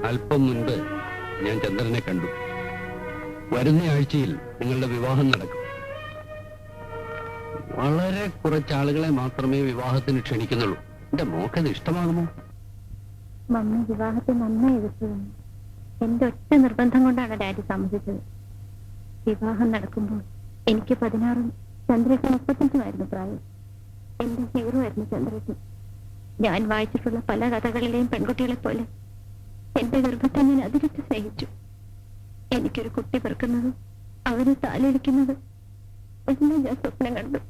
അല്പം മുൻപ് ഞാൻ ചന്ദ്രനെ കണ്ടു. വരുന്ന ആഴ്ചയിൽ നിങ്ങളുടെ വിവാഹം നടക്കും. വളരെ കുറച്ചാളുകളെ മാത്രമേ വിവാഹത്തിന് ക്ഷണിക്കുന്നുള്ളൂ. എന്റെ മോക്കത് ഇഷ്ടമാകുമോ? മമ്മി വിവാഹത്തെ നന്നായി എതിർത്തതാണ്. എന്റെ ഒറ്റ നിർബന്ധം കൊണ്ടാണ് ഡാഡി സമ്മതിച്ചത്. വിവാഹം നടക്കുമ്പോൾ എനിക്ക് 16ഉം ചന്ദ്രയ്ക്ക് 35ഉമായിരുന്നു പ്രായം. എന്റെ ഹീറോ ആയിരുന്നു ചന്ദ്രയ്ക്ക്. ഞാൻ വായിച്ചിട്ടുള്ള പല കഥകളിലെയും പെൺകുട്ടികളെ പോലെ എന്റെ ഗർഭത്തെ ഞാൻ അതിരിട്ട് സ്നേഹിച്ചു. എനിക്കൊരു കുട്ടി പിറക്കുന്നത്, അവന് താലിടിക്കുന്നത് എല്ലാം ഞാൻ സ്വപ്നം കണ്ടു.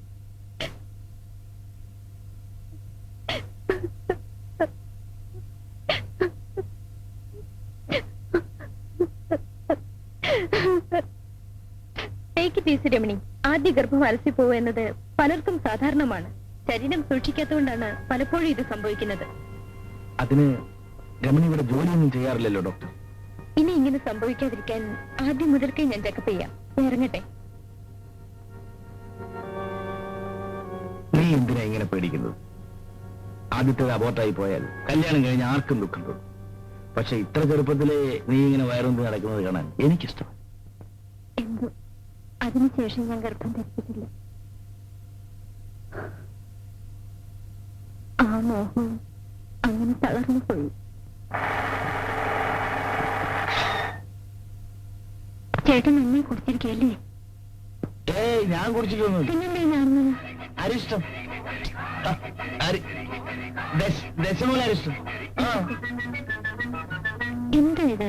രമണി, ആദ്യ ഗർഭം അലസി പോവുക എന്നത് പലർക്കും സാധാരണമാണ്. ശരീരം സൂക്ഷിക്കാത്തതുകൊണ്ടാണ് പലപ്പോഴും ഇത് സംഭവിക്കുന്നത്. അതിന് രമണി ഇവിടെ ജോലിയൊന്നും ചെയ്യാറില്ലല്ലോ ഡോക്ടർ. ഇനി ഇങ്ങനെ സംഭവിക്കാതിരിക്കാൻ ആദ്യം മുതൽക്കേ ഞാൻ ചെക്കപ്പ് ചെയ്യാം. ഇറങ്ങട്ടെ. നീ എന്തിനാ ഇങ്ങനെ പേടിക്കുന്നത്? ആദ്യത്തെ അബോർട്ടായി പോയാൽ കല്യാണം കഴിഞ്ഞ് ആർക്കും ദുഃഖം തോന്നും. പക്ഷെ ഇത്ര ചെറുപ്പത്തിലെ നീ ഇങ്ങനെ വയറുകൊണ്ട് നടക്കുന്നത് കാണാൻ എനിക്കിഷ്ടം. എന്തോ അതിനുശേഷം ഞാൻ ഗർഭം ധരിച്ചിട്ടില്ല. ആ മോഹം അങ്ങനെ തളർന്നു പോയി. ചേട്ടൻ നന്നായി കുടിച്ചിരിക്കല്ലേ? ഞാൻ കുടിച്ചിട്ടൊന്നുമില്ല. പിന്നെന്താ നടന്നത്? അരിഷ്ടം, ദശമൂല അരിഷ്ടം. എന്താ ഇത്?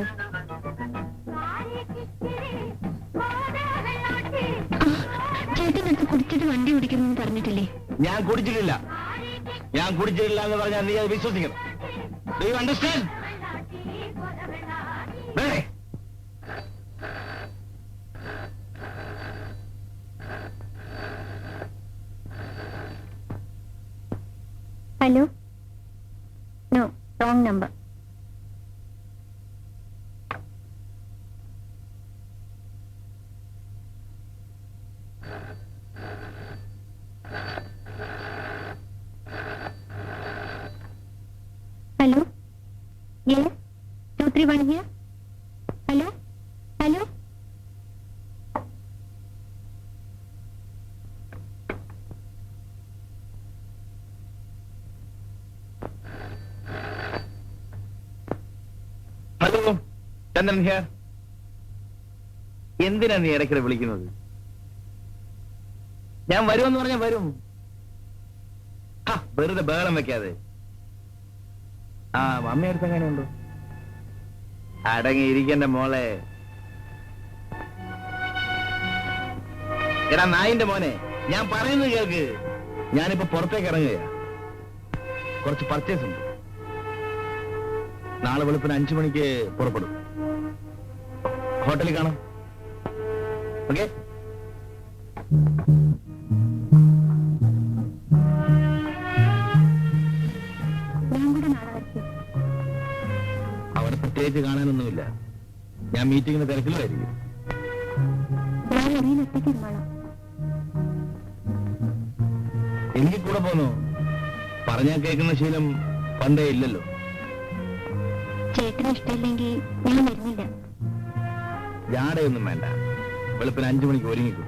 ചേട്ടനടുത്ത് കുടിച്ചിട്ട് വണ്ടി ഓടിക്കണമെന്ന് പറഞ്ഞിട്ടില്ലേ? ഞാൻ കുടിച്ചിട്ടില്ല. ഞാൻ കുടിച്ചിട്ടില്ല എന്ന് പറഞ്ഞാൽ നീ അത് വിശ്വസിക്കണം. Do you understand? Hello, no, wrong number. Hello? Yes? 231 here? Hello? Hello? Chandran here. എന്തിനാ നീ ഇടയ്ക്കിടെ വിളിക്കുന്നത്? ഞാൻ വരുമെന്ന് പറഞ്ഞാൽ വരും. വെറുതെ ബഹളം വെക്കാതെ. മമ്മി അടുത്ത് എങ്ങനെയുണ്ടോ? അടങ്ങിയിരിക്കണ്ട മോളെ. എടാ നായിന്റെ മോനെ, ഞാൻ പറയുന്നത് കേൾക്ക്. ഞാനിപ്പോ പുറത്തേക്ക് ഇറങ്ങുക. കുറച്ച് പർച്ചേസ് ഉണ്ട്. നാളെ വെളുപ്പിന് 5 മണിക്ക് പുറപ്പെടും. ഹോട്ടലിൽ കാണാം. ഓക്കെ? അവിടെ പ്രത്യേകിച്ച് കാണാനൊന്നുമില്ല. ഞാൻ മീറ്റിംഗിന് തിരക്കിലായിരിക്കും. എനിക്ക് കൂടെ പോന്നു. പറഞ്ഞാൽ കേൾക്കുന്ന ശീലം പണ്ടേ ഇല്ലല്ലോ. ചേട്ടന് ഇഷ്ടമില്ലെങ്കിൽ ഞാൻ വരുന്നില്ല. ജാടയൊന്നും വേണ്ട. വെളുപ്പിന് 5 മണിക്ക് ഒരുങ്ങിക്കും.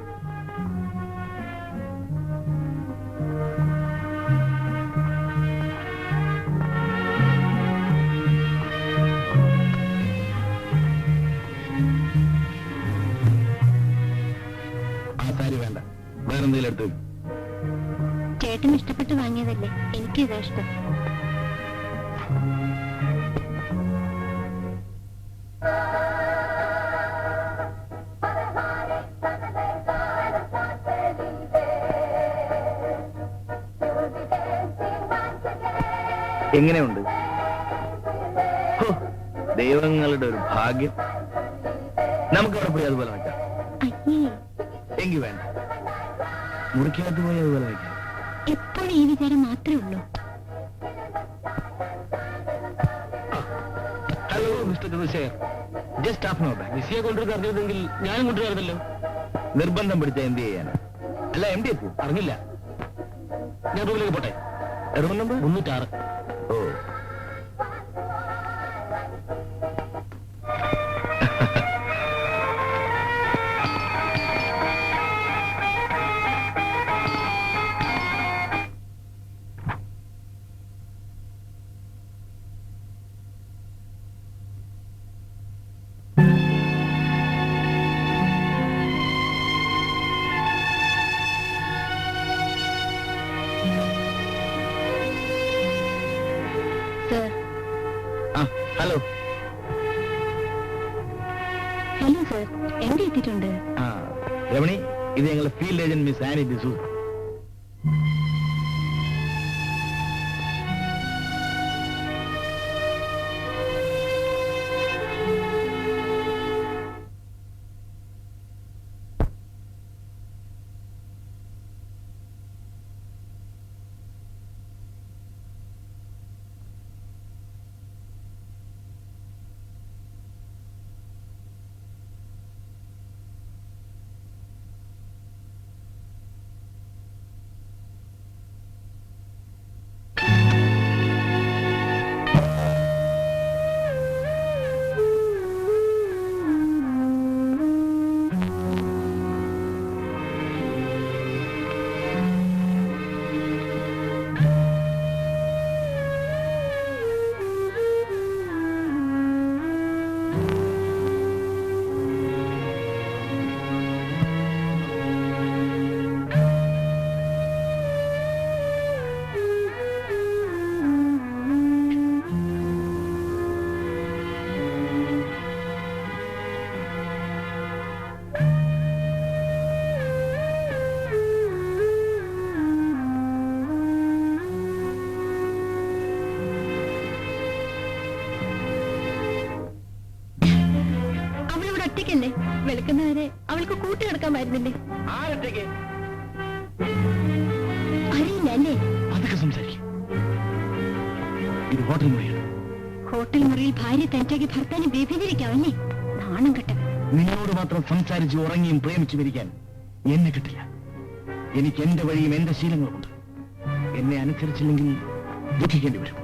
ആ സാരി വേണ്ട, വേറെന്തെങ്കിലും എടുത്തു. ചേട്ടന് ഇഷ്ടപ്പെട്ട് വാങ്ങിയതല്ലേ, എനിക്ക് ഇതാ ഇഷ്ടം. എങ്ങനെയുണ്ട്? ദൈവങ്ങളുടെ ഒരു ഭാഗ്യം. നമുക്കവിടെ പോയി അതുപോലെ വയ്ക്കാം. എങ്കിൽ വേണ്ട, മുറിക്കകത്ത് പോയി അതുപോലെ വയ്ക്കാം. എപ്പോഴും ഈ വിചാരം മാത്രമേ ഉള്ളൂ. Hello mister Chandrasekhar. Just half note. നിശയെ കൊണ്ടുവരുന്ന അറിഞ്ഞിരുന്നെങ്കിൽ ഞാനും കൊണ്ടുവരുന്നല്ലോ. നിർബന്ധം പിടിച്ച എന്ത് ചെയ്യാൻ? അല്ല, MD എത്തി. അറിഞ്ഞില്ല. ഞാൻ റൂമിലേക്ക് പോട്ടെ. Room number 306. ഓ, ഹലോ. ഹലോ സർ, എവിടെ എത്തിയിട്ടുണ്ട്? രമണി, ഇത് ഞങ്ങളുടെ field agent miss Annie D'Souza. ഒറ്റയ്ക്കല്ലേ? വെളുക്കുന്നവരെ അവൾക്ക് കൂട്ടുകിടക്കാമായിരുന്നില്ലേ? ആരൊറ്റയ്ക്ക്? അറിയില്ല അല്ലേ? അതൊക്കെ സംസാരിക്കും. ഇത് ഹോട്ടൽ മുറിയാണ്. ഹോട്ടൽ മുറിയിൽ ഭാര്യ തനിച്ചാക്കി ഭർത്താവിനെ വ്യഭിചരിക്കാമല്ലേ? നാണം കെട്ട. നിന്നോട് മാത്രം സംസാരിച്ച് ഉറങ്ങിയും പ്രേമിച്ചു മരിക്കാൻ എന്നെ കിട്ടില്ല. എനിക്ക് എന്റെ വഴിയും എന്റെ ശീലങ്ങളുമുണ്ട്. എന്നെ അനുസരിച്ചില്ലെങ്കിൽ ദുഃഖിക്കേണ്ടി വരും.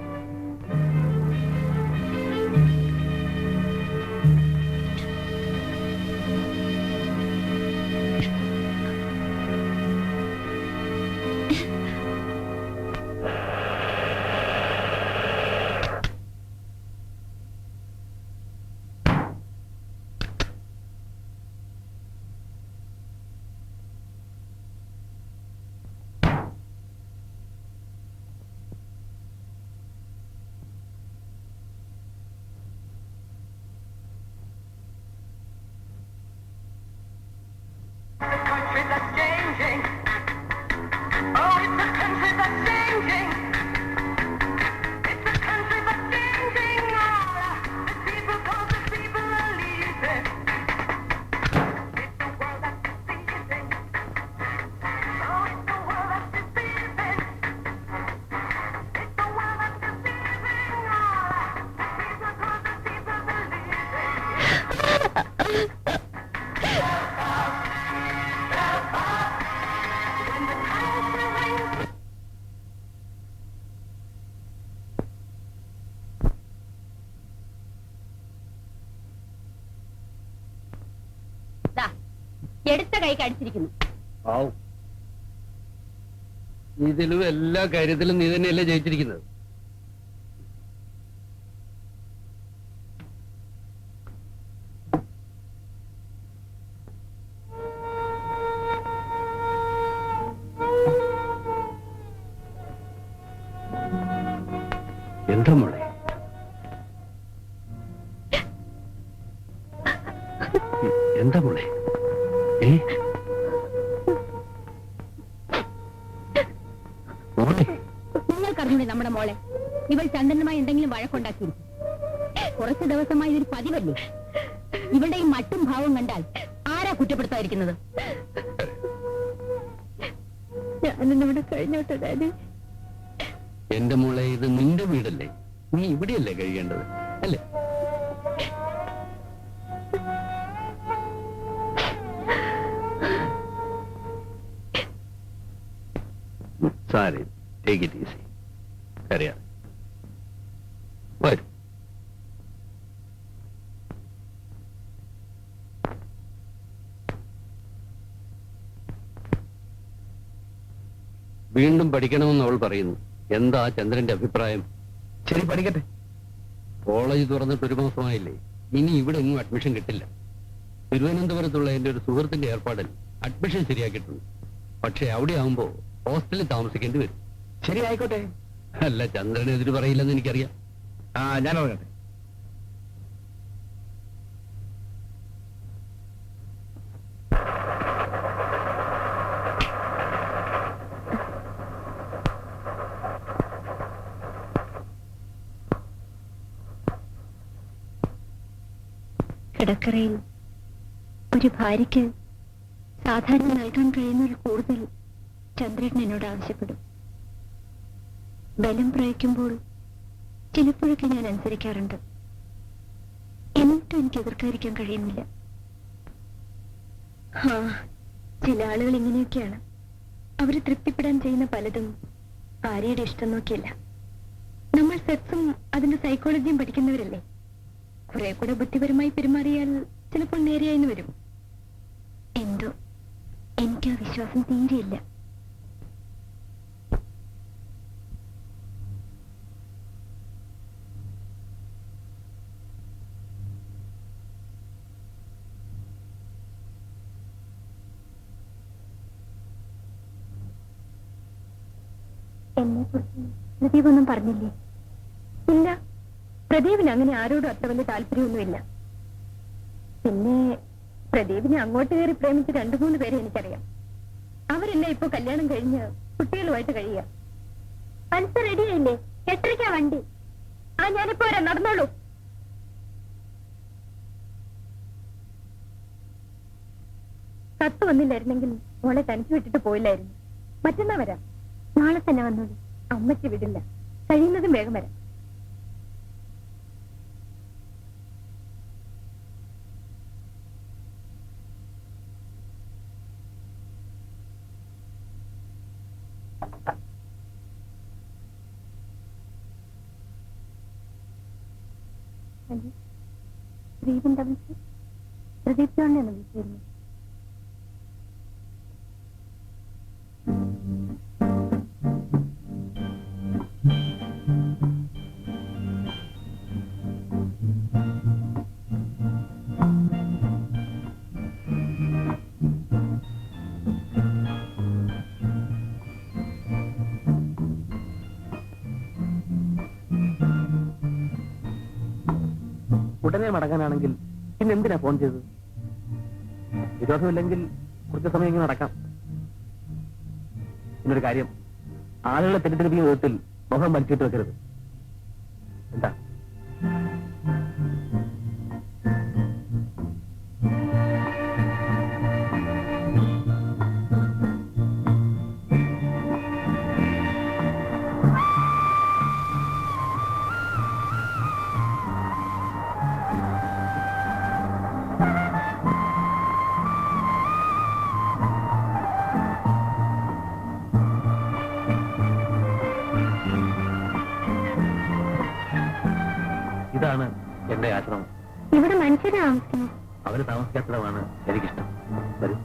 എടുത്ത കൈക്ക് അടിച്ചിരിക്കുന്നു. ആവും. ഇതിലും എല്ലാ കാര്യത്തിലും നീ തന്നെയല്ലേ ജയിച്ചിരിക്കുന്നത്. എന്താ മോളെ? എന്താ മോളെ? മോളെ, നിങ്ങൾക്കറിഞ്ഞൂടെ നമ്മുടെ മോളെ ഇവൾ ചന്ദ്രനുമായി എന്തെങ്കിലും വഴക്കുണ്ടാക്കിയിരിക്കും. കുറച്ചു ദിവസമായി ഇതൊരു പതിവല്ലേ? ഇവളുടെ ഈ മട്ടും ഭാവം കണ്ടാൽ ആരാ കുറ്റപ്പെടുത്താതിരിക്കുന്നത്? ഞാനിന്നിവിടെ കഴിഞ്ഞോട്ടെ ഡാഡി. എന്റെ മോളെ, ഇത് നിന്റെ വീടല്ലേ? നീ ഇവിടെയല്ലേ കഴിയേണ്ടത് അല്ലേ? Sari, take it easy. അറിയാം, വരും. വീണ്ടും പഠിക്കണമെന്ന് അവൾ പറയുന്നു. എന്താ ചന്ദ്രന്റെ അഭിപ്രായം? ശരി, പഠിക്കട്ടെ. കോളേജ് തുറന്നിട്ട് 1 മാസമായില്ലേ? ഇനി ഇവിടെ ഒന്നും അഡ്മിഷൻ കിട്ടില്ല. തിരുവനന്തപുരത്തുള്ള എന്റെ ഒരു സുഹൃത്തിന്റെ ഏർപ്പാടിൽ അഡ്മിഷൻ ശരിയാക്കിയിട്ടുണ്ട്. പക്ഷെ അവിടെ ആവുമ്പോ ഹോസ്റ്റലിൽ താമസിക്കേണ്ടി വരും. ശരി, ആയിക്കോട്ടെ. അല്ല, ചന്ദ്രനെതിര് പറയില്ലെന്ന് എനിക്കറിയാം. ഞാൻ ഇറങ്ങട്ടെ. കിടക്കറയിൽ ഒരു ഭാര്യയ്ക്ക് സാധാരണ നൽകാൻ കഴിയുന്നതിൽ കൂടുതൽ ചന്ദ്രൻ എന്നോട് ആവശ്യപ്പെടും. ബലം പ്രയോഗിക്കുമ്പോൾ ചിലപ്പോഴൊക്കെ ഞാൻ അനുസരിക്കാറുണ്ട്. എന്നിട്ടും എനിക്ക് എതിർക്കാതിരിക്കാൻ കഴിയുന്നില്ല. ചില ആളുകൾ ഇങ്ങനെയൊക്കെയാണ്. അവര് തൃപ്തിപ്പെടാൻ ചെയ്യുന്ന പലതും ഭാര്യയുടെ ഇഷ്ടം നോക്കിയല്ല. നമ്മൾ സെക്സും അതിന്റെ സൈക്കോളജിയും പഠിക്കുന്നവരല്ലേ. കുറെ കൂടെ ബുദ്ധിപരമായി പെരുമാറിയാൽ ചിലപ്പോൾ നേരെയായിന്ന് വരും. എന്തോ എനിക്ക് ആ വിശ്വാസം തീരെയില്ല. എന്നെക്കുറിച്ച് പ്രദീപ് ഒന്നും പറഞ്ഞില്ലേ? ഇല്ല, പ്രദീപിന് അങ്ങനെ ആരോടും അത്ര വലിയ താല്പര്യമൊന്നുമില്ല. പിന്നെ പ്രദീപിനെ അങ്ങോട്ട് കയറി പ്രേമിച്ച് 2-3 പേരെ എനിക്കറിയാം. അവരെല്ലാം ഇപ്പൊ കല്യാണം കഴിഞ്ഞ് കുട്ടികളുമായിട്ട് കഴിയുക. പൽസ റെഡിയായില്ലേ? 8:30 വണ്ടി. ഞാനിപ്പോ വരാം, നടന്നോളൂ. കത്ത് വന്നില്ലായിരുന്നെങ്കിൽ മോളെ തനിച്ച് വിട്ടിട്ട് പോയില്ലായിരുന്നു. മറ്റന്നാ വരാം. നാളെ തന്നെ വന്നോളൂ. അമ്മയ്ക്ക് വിടില്ല. കഴിയുന്നതും വേഗം വരാം. പ്രദീപിന്റെ വിളിച്ച് പ്രദീപ് ജോണിനെ വിളിച്ചിരുന്നു. ഉടനെ മടങ്ങാനാണെങ്കിൽ പിന്നെ എന്തിനാ ഫോൺ ചെയ്തത്? വിരോധമില്ലെങ്കിൽ കുറച്ച് സമയം ഇങ്ങനെ നടക്കാം. പിന്നൊരു കാര്യം, ആളുകളെ തെറ്റിദ്ധരിപ്പിക്കുന്ന വിധത്തിൽ മുഖം വലിച്ചിട്ട് വെക്കരുത്. എന്താ? ഇതാണ് എന്റെ ആശ്രമം. ഇവിടെ മനുഷ്യരെ താമസിക്കുന്നു. അവര് താമസിക്കാത്തതാണ് എനിക്കിഷ്ടം. വരൂ.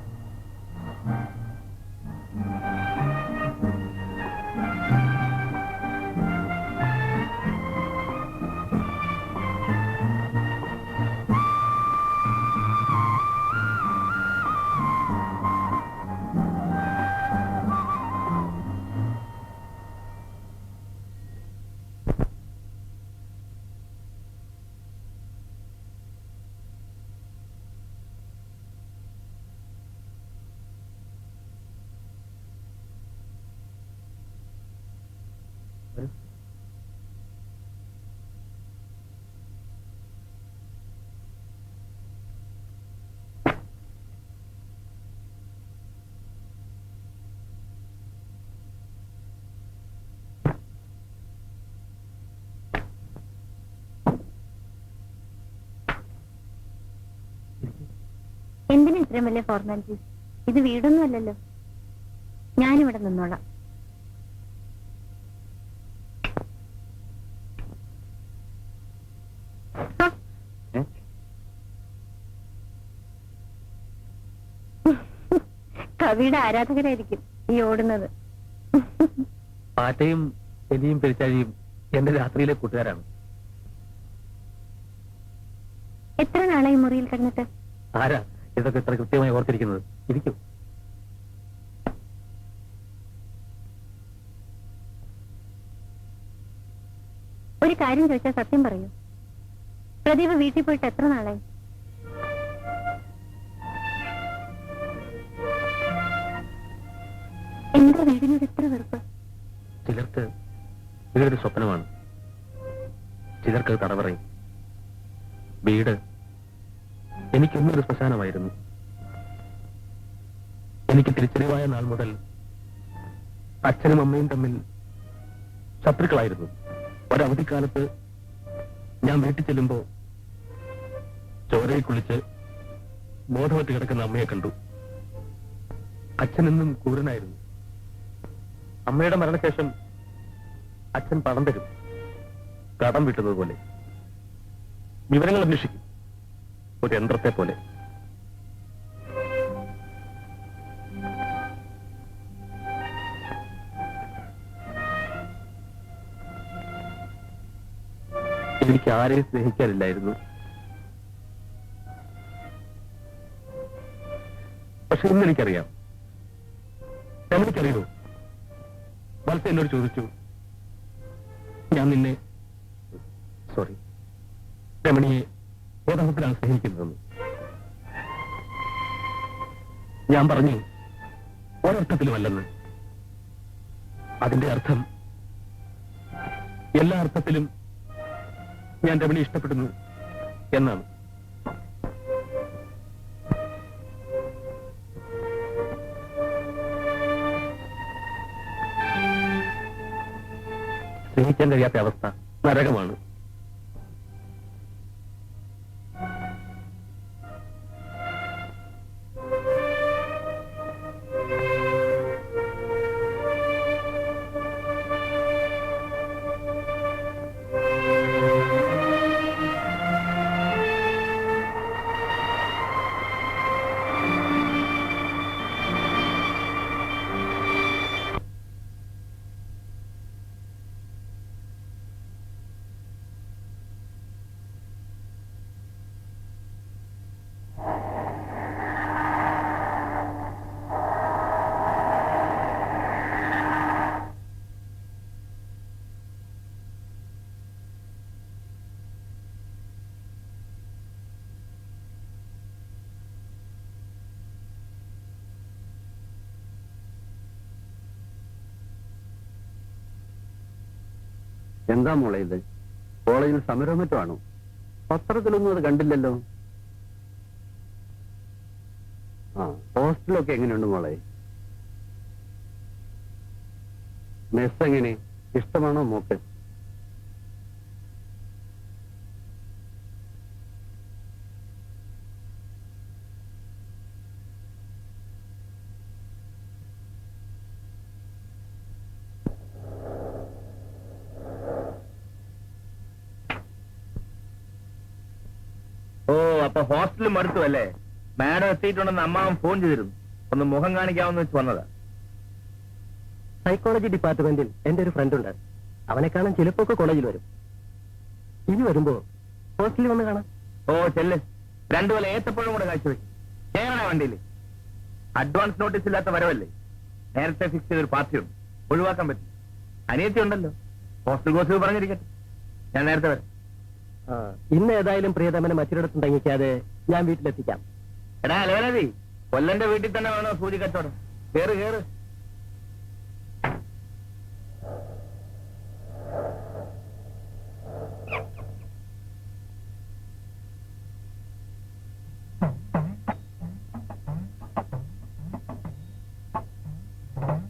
എന്തിനാ ഇത്രയും വലിയ ഫോർമാലിറ്റി? ഇത് വീടൊന്നും അല്ലല്ലോ. ഞാനിവിടെ നിന്നോളാം. കവിയുടെ ആരാധകരായിരിക്കും ഈ ഓടുന്നത്. പാറ്റയും എലിയും പെരിച്ചാഴിയും എന്റെ രാത്രിയിലെ കൂട്ടുകാരാണ്. എത്ര നാളായി മുറിയിൽ കിടന്നിട്ട്? ആരാ ഇതൊക്കെ ഇത്ര കൃത്യമായി ഓർത്തിരിക്കുന്നത്? ഇരിക്കും. ഒരു കാര്യം ചോദിച്ചാൽ സത്യം പറയൂ. പ്രദീപ് വീട്ടിൽ പോയിട്ട് എത്ര നാളായി? എന്താ വീടിനോട് എത്ര വെറുപ്പ്? ചിലർക്ക് ഇതൊരു സ്വപ്നമാണ്, ചിലർക്ക് തടവറയും. വീട് എനിക്കൊന്നൊരു ശ്മശാനമായിരുന്നു. എനിക്ക് തിരിച്ചറിവായ നാൾ മുതൽ അച്ഛനും അമ്മയും തമ്മിൽ ശത്രുക്കളായിരുന്നു. ഒരവധിക്കാലത്ത് ഞാൻ വീട്ടിൽ ചെല്ലുമ്പോ ചോരയിൽ കുളിച്ച് ബോധവറ്റ് കിടക്കുന്ന അമ്മയെ കണ്ടു. അച്ഛനെന്നും ക്രൂരനായിരുന്നു. അമ്മയുടെ മരണശേഷം അച്ഛൻ പണം തരും, കടം വിട്ടുന്നത് പോലെ. വിവരങ്ങൾ അന്വേഷിക്കും, ഒരു യന്ത്രത്തെ പോലെ. എനിക്ക് ആരെയും സ്നേഹിക്കാനില്ലായിരുന്നു. പക്ഷെ ഇന്ന് എനിക്കറിയാം. എനിക്കറിയോ, വത്സ എന്നോട് ചോദിച്ചു, ഞാൻ നിന്നെ രമണിയെ യഥാർത്ഥത്തിലാണ് സ്നേഹിക്കുന്നതെന്ന്. ഞാൻ പറഞ്ഞു ഒരർത്ഥത്തിലുമല്ലെന്ന്. അതിന്റെ അർത്ഥം എല്ലാ അർത്ഥത്തിലും ഞാൻ രമണിയെ ഇഷ്ടപ്പെടുന്നു എന്നാണ്. സ്നേഹിക്കാൻ കഴിയാത്ത അവസ്ഥ നരകമാണ്. എന്താ മോളെ ഇത്? കോളേജിൽ സമരവും മറ്റോ ആണോ? പത്രത്തിലൊന്നും അത് കണ്ടില്ലല്ലോ. ഹോസ്റ്റലൊക്കെ എങ്ങനെയുണ്ട് മോളെ? മെസ് എങ്ങനെ? ഇഷ്ടമാണോ മോക്ക്? ഓ, അപ്പൊ ഹോസ്റ്റലും മടുത്തു അല്ലേ? മാഡം എത്തിയിട്ടുണ്ടെന്ന് അമ്മാവൻ ഫോൺ ചെയ്തിരുന്നു. ഒന്ന് മുഖം കാണിക്കാമെന്ന് വെച്ച് വന്നതാ. സൈക്കോളജി ഡിപ്പാർട്ട്മെന്റിൽ എന്റെ ഒരു ഫ്രണ്ട് ഉണ്ട്. അവനെ കാണാൻ ചിലപ്പോ കോളേജിൽ വരും. ഇനി വരുമ്പോ ഹോസ്റ്റലിൽ വന്ന് കാണാം. ഓ ചെല്ല്. 2 കൊല ഏത്തപ്പഴം കൂടെ കാഴ്ചവെക്കും. കേരള വണ്ടിയിൽ അഡ്വാൻസ് നോട്ടീസ് ഇല്ലാത്ത വരവല്ലേ? നേരത്തെ ഫിക്സ് ചെയ്തൊരു പാർട്ടിയുണ്ട്, ഒഴിവാക്കാൻ പറ്റും. അനിയത്തി ഉണ്ടല്ലോ. ഹോസ്റ്റൽ ഗോസിപ്പ് പറഞ്ഞിരിക്കട്ടെ, ഞാൻ നേരത്തെ വരാം. ഇന്ന് ഏതായാലും പ്രിയതമനെ മറ്റൊരിടത്തും തങ്ങിക്കാതെ ഞാൻ വീട്ടിലെത്തിക്കാം. എടാ അലവനതി, കൊല്ലന്റെ വീട്ടിൽ തന്നെ വേണോ സൂചി കച്ചവടം? കേറ് കേറ്.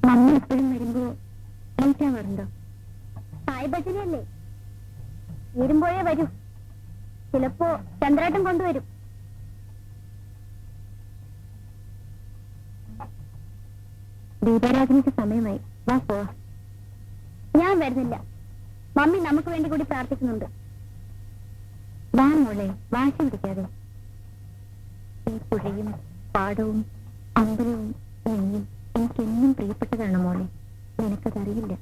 മമ്മി എപ്പോഴും വരുമ്പോ ലേറ്റ് ആവാറുണ്ടോ? സായി ഭജനയല്ലേ, വരുമ്പോഴേ വരൂ. ചിലപ്പോ ചന്ദ്രാട്ടം കൊണ്ടുവരും. ദീപാരാധനയ്ക്ക് സമയമായി. വാ പോവാ. ഞാൻ വരുന്നില്ല. മമ്മി നമുക്ക് വേണ്ടി കൂടി പ്രാർത്ഥിക്കുന്നുണ്ട്. വാ മോളെ, വാശി പിടിക്കാതെ. ഈ പുഴയും പാടവും അമ്പലവും നെയ്യും എനിക്കെന്നും പ്രിയപ്പെട്ടതാണ് മോളെ. നിനക്കതറിയില്ല.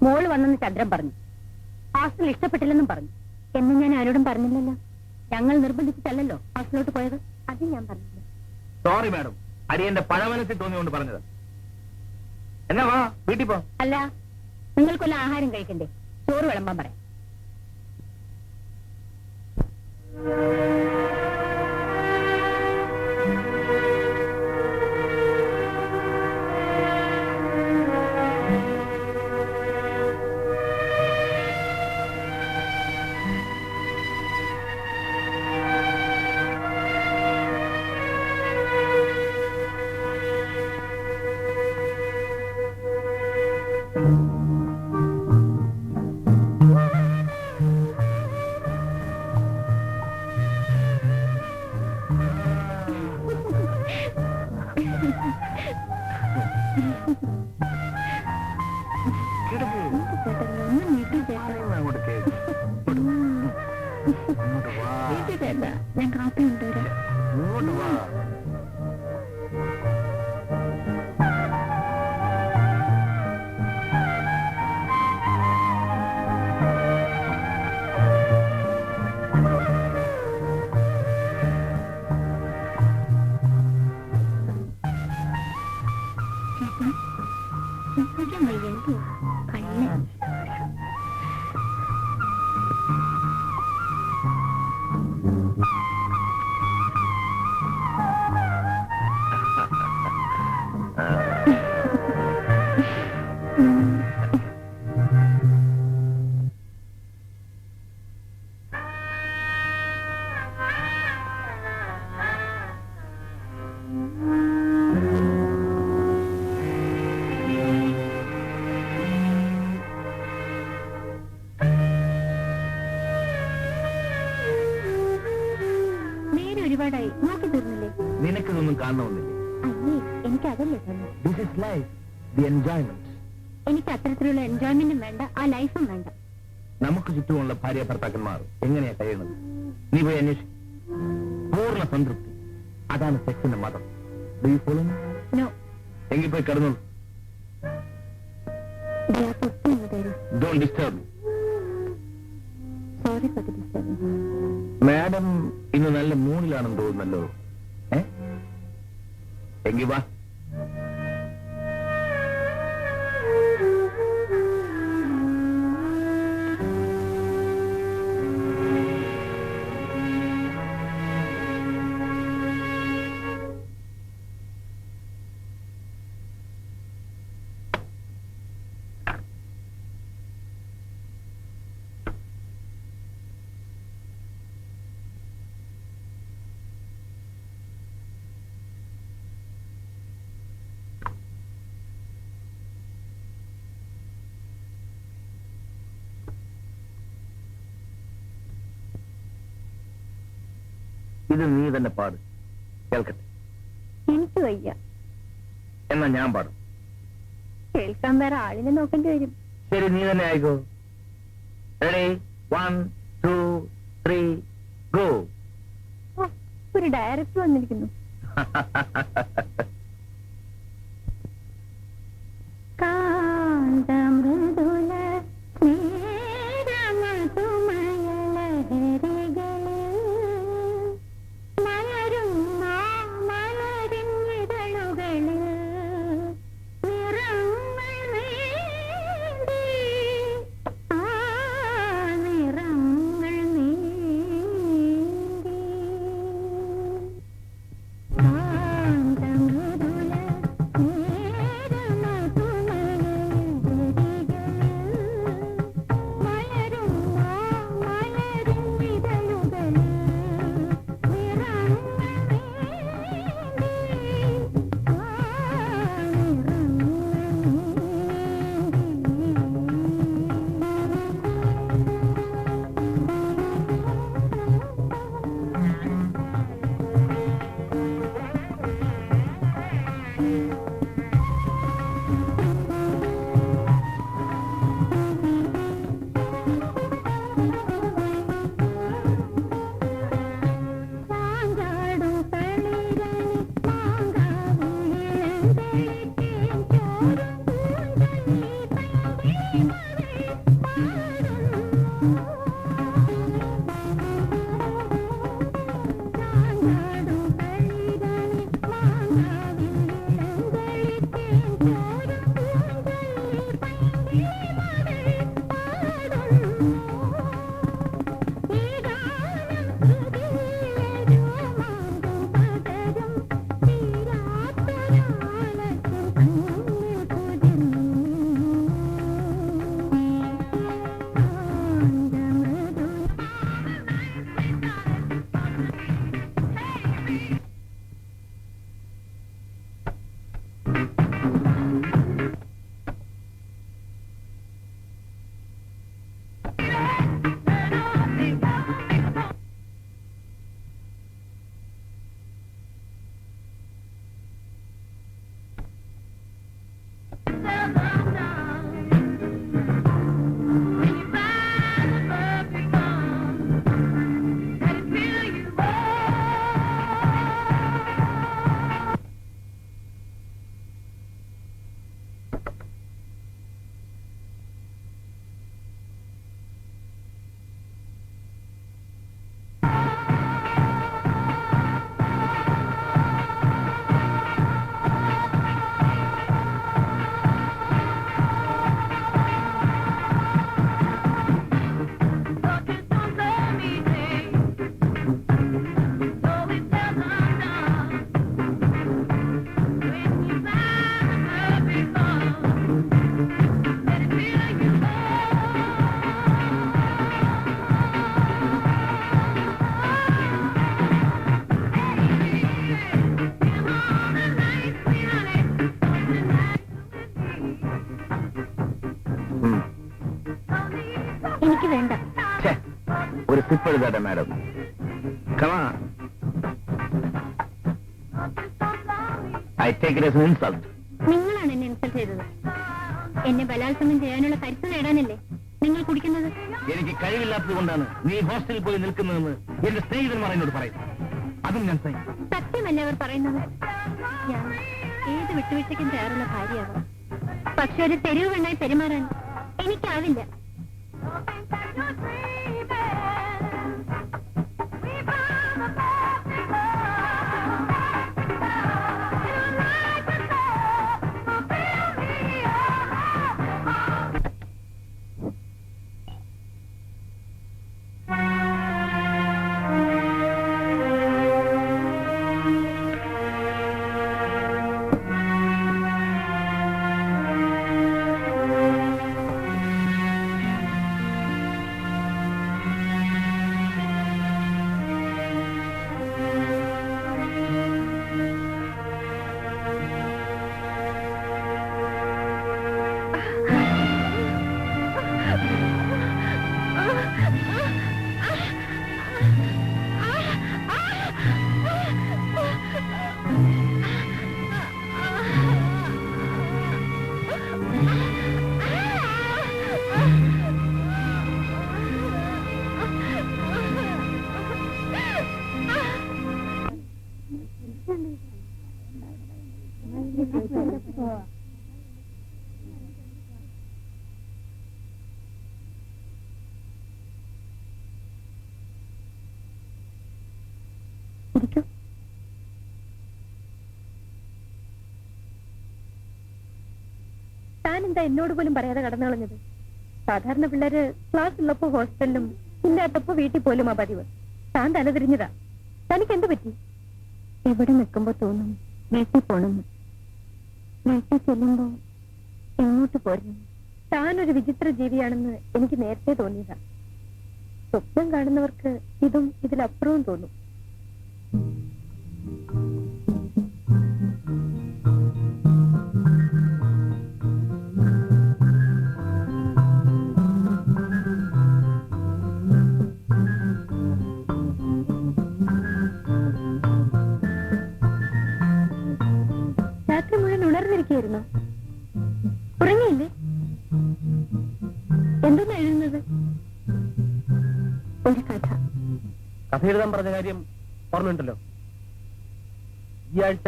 മോള് വന്നെന്ന് ചന്ദ്രൻ പറഞ്ഞു. ഹോസ്റ്റൽ ഇഷ്ടപ്പെട്ടില്ലെന്നും പറഞ്ഞു. എന്ന് ഞാൻ ആരോടും പറഞ്ഞില്ലല്ലോ. ഞങ്ങൾ നിർബന്ധിച്ചിട്ടല്ലോ ഹോസ്റ്റലിലോട്ട് പോയത്. അത് ഞാൻ പറഞ്ഞില്ല. സോറി മാഡം, അടിയന്റെ പഴമനസ്സിൽ തോന്നിയോണ്ട് പറഞ്ഞത്. എന്നാ വാ, വീട്ടിൽ പോ. അല്ല, നിങ്ങൾക്കൊല്ല ആഹാരം കഴിക്കണ്ടേ? ചോറ് വിളമ്പാൻ പറയാം. ഞാൻ കാപ്പി കൊണ്ടുവരാം. ഇങ്ങോട്ട് വാ. ഒരുപാടായി നോക്കി തീർന്നില്ലേ? നിനക്കിതൊന്നും കാണണമെന്നില്ലേ? അല്ലേ, എനിക്ക് അതല്ലേ തന്നെ. This is life, the enjoyment. എനിക്ക് അത്തരത്തിലുള്ള എൻജോയ്മെന്റും വേണ്ട, ആ ലൈഫും വേണ്ട. നമുക്ക് ചുറ്റുമുള്ള ഭാര്യ ഭർത്താക്കന്മാർ എങ്ങനെയാ കഴിയുന്നത്? നീ പോയി അന്വേഷിക്കും. പൂർണ്ണ സംതൃപ്തി, അതാണ് സെക്സിന്റെ മതം. Do you follow me? No. എങ്കിൽ പോയി കിടന്നോളൂ. Don't disturb me. Sorry for the disturbance. Madam ഇന്ന് നല്ല മൂഡിലാണെന്ന് തോന്നുന്നല്ലോ. എങ്കിൽ വാ. ഇത് നീ തന്നെ പാട്, കേൾക്കട്ടെ. എനിക്ക് വയ്യ. എന്നാ ഞാൻ പാടും. കേൾക്കാൻ വേറെ ആളിനെ നോക്കേണ്ടി വരും. ശരി, നീ തന്നെ ആയിക്കോ. Ready, 1 2 3 go. ഒരു ഡയറക്ടർ വന്നിരിക്കുന്നു. കാന്തമൃദുല Thank you. എനിക്ക് വേണ്ട. ഒരു സിപ്പ് എഴുതാട്ടെ മാഡം. കമാ I take it as an insult. നിങ്ങളാണ് എന്നെ ഇൻസൾട്ട് ചെയ്തത്. എന്നെ ബലാത്സംഗം ചെയ്യാനുള്ള കരുത്ത് നേടാനല്ലേ നിങ്ങൾ കുടിക്കുന്നത്? എനിക്ക് കഴിവില്ലാത്തത് കൊണ്ടാണ് നീ ഹോസ്റ്റലിൽ പോയി നിൽക്കുന്നതെന്ന് എന്റെ സ്നേഹിതന്മാർ എന്നോട് പറയും. അതും ഞാൻ സഹിക്കും. സത്യമല്ല അവർ പറയുന്നത്. ഞാൻ ഏത് വിട്ടുവീഴ്ചയ്ക്കും തയ്യാറുള്ള ഭാര്യയാവാം. പക്ഷെ ഒരു തെരുവ് പെണ്ണായി പെരുമാറാൻ എനിക്കാവില്ല. താനെന്താ എന്നോട് പോലും പറയാതെ കടന്നു കളഞ്ഞത്? സാധാരണ പിള്ളേര് ക്ലാസ് ഉള്ളപ്പോ ഹോസ്റ്റലിലും ഇല്ലാത്തപ്പോ വീട്ടിൽ പോലും ആ പതിവ്. താൻ തലതിരിഞ്ഞതാ. തനിക്ക് എന്ത് പറ്റി? എവിടെ നിൽക്കുമ്പോ തോന്നും വീട്ടിൽ പോണെന്ന്. വീട്ടിൽ ചെല്ലുമ്പോ എങ്ങോട്ട് പോരുന്നു? താനൊരു വിചിത്ര ജീവിയാണെന്ന് എനിക്ക് നേരത്തെ തോന്നിയതാ. സ്വപ്നം കാണുന്നവർക്ക് ഇതും ഇതിലപ്പുറവും തോന്നും. രാത്രി മുഴുവൻ ഉണർന്നിരിക്കുകയായിരുന്നു. ഉറങ്ങിയില്ലേ? എന്തൊന്നാ എഴുതുന്നത്? ഒരു കഥ. കഥ എഴുതാൻ പറഞ്ഞ കാര്യം ഓർമ്മയുണ്ടല്ലോ. ഈ ആഴ്ച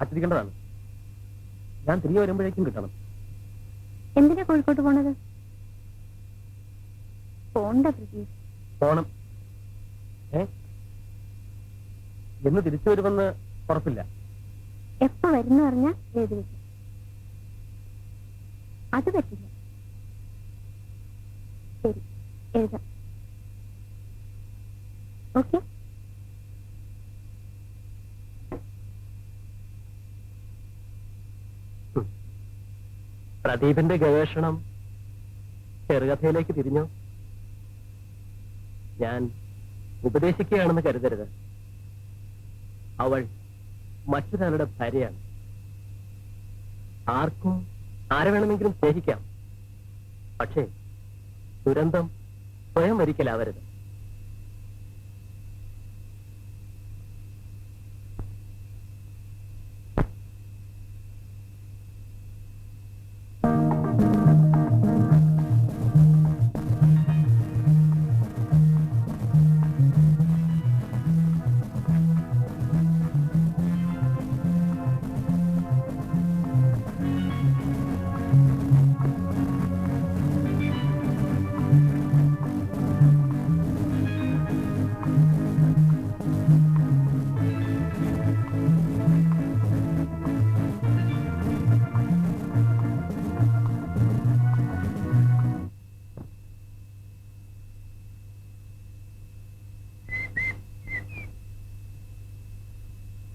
അച്ചടിക്കേണ്ടതാണ്. ഞാൻ തിരികെ വരുമ്പോഴേക്കും കിട്ടണം. എന്തിനാ കോഴിക്കോട്ട് പോണത്? പോണ്ട പ്രതീക്ഷ. പോണം. എന്ന് തിരിച്ചു വരുമെന്ന് ഉറപ്പില്ല. എപ്പോ വരുന്ന പറഞ്ഞാൽ എഴുതി വെക്കും. അത് പറ്റില്ല. ശരി, എഴുതാം. ഓക്കെ. പ്രദീപിന്റെ ഗവേഷണം ചെറുകഥയിലേക്ക് തിരിഞ്ഞോ? ഞാൻ ഉപദേശിക്കുകയാണെന്ന് കരുതരുത്. അവൾ മറ്റൊരാളുടെ ഭാര്യയാണ്. ആർക്കും ആരെ വേണമെങ്കിലും സ്നേഹിക്കാം. പക്ഷേ ദുരന്തം സ്വയം വരിക്കലാവരുത്.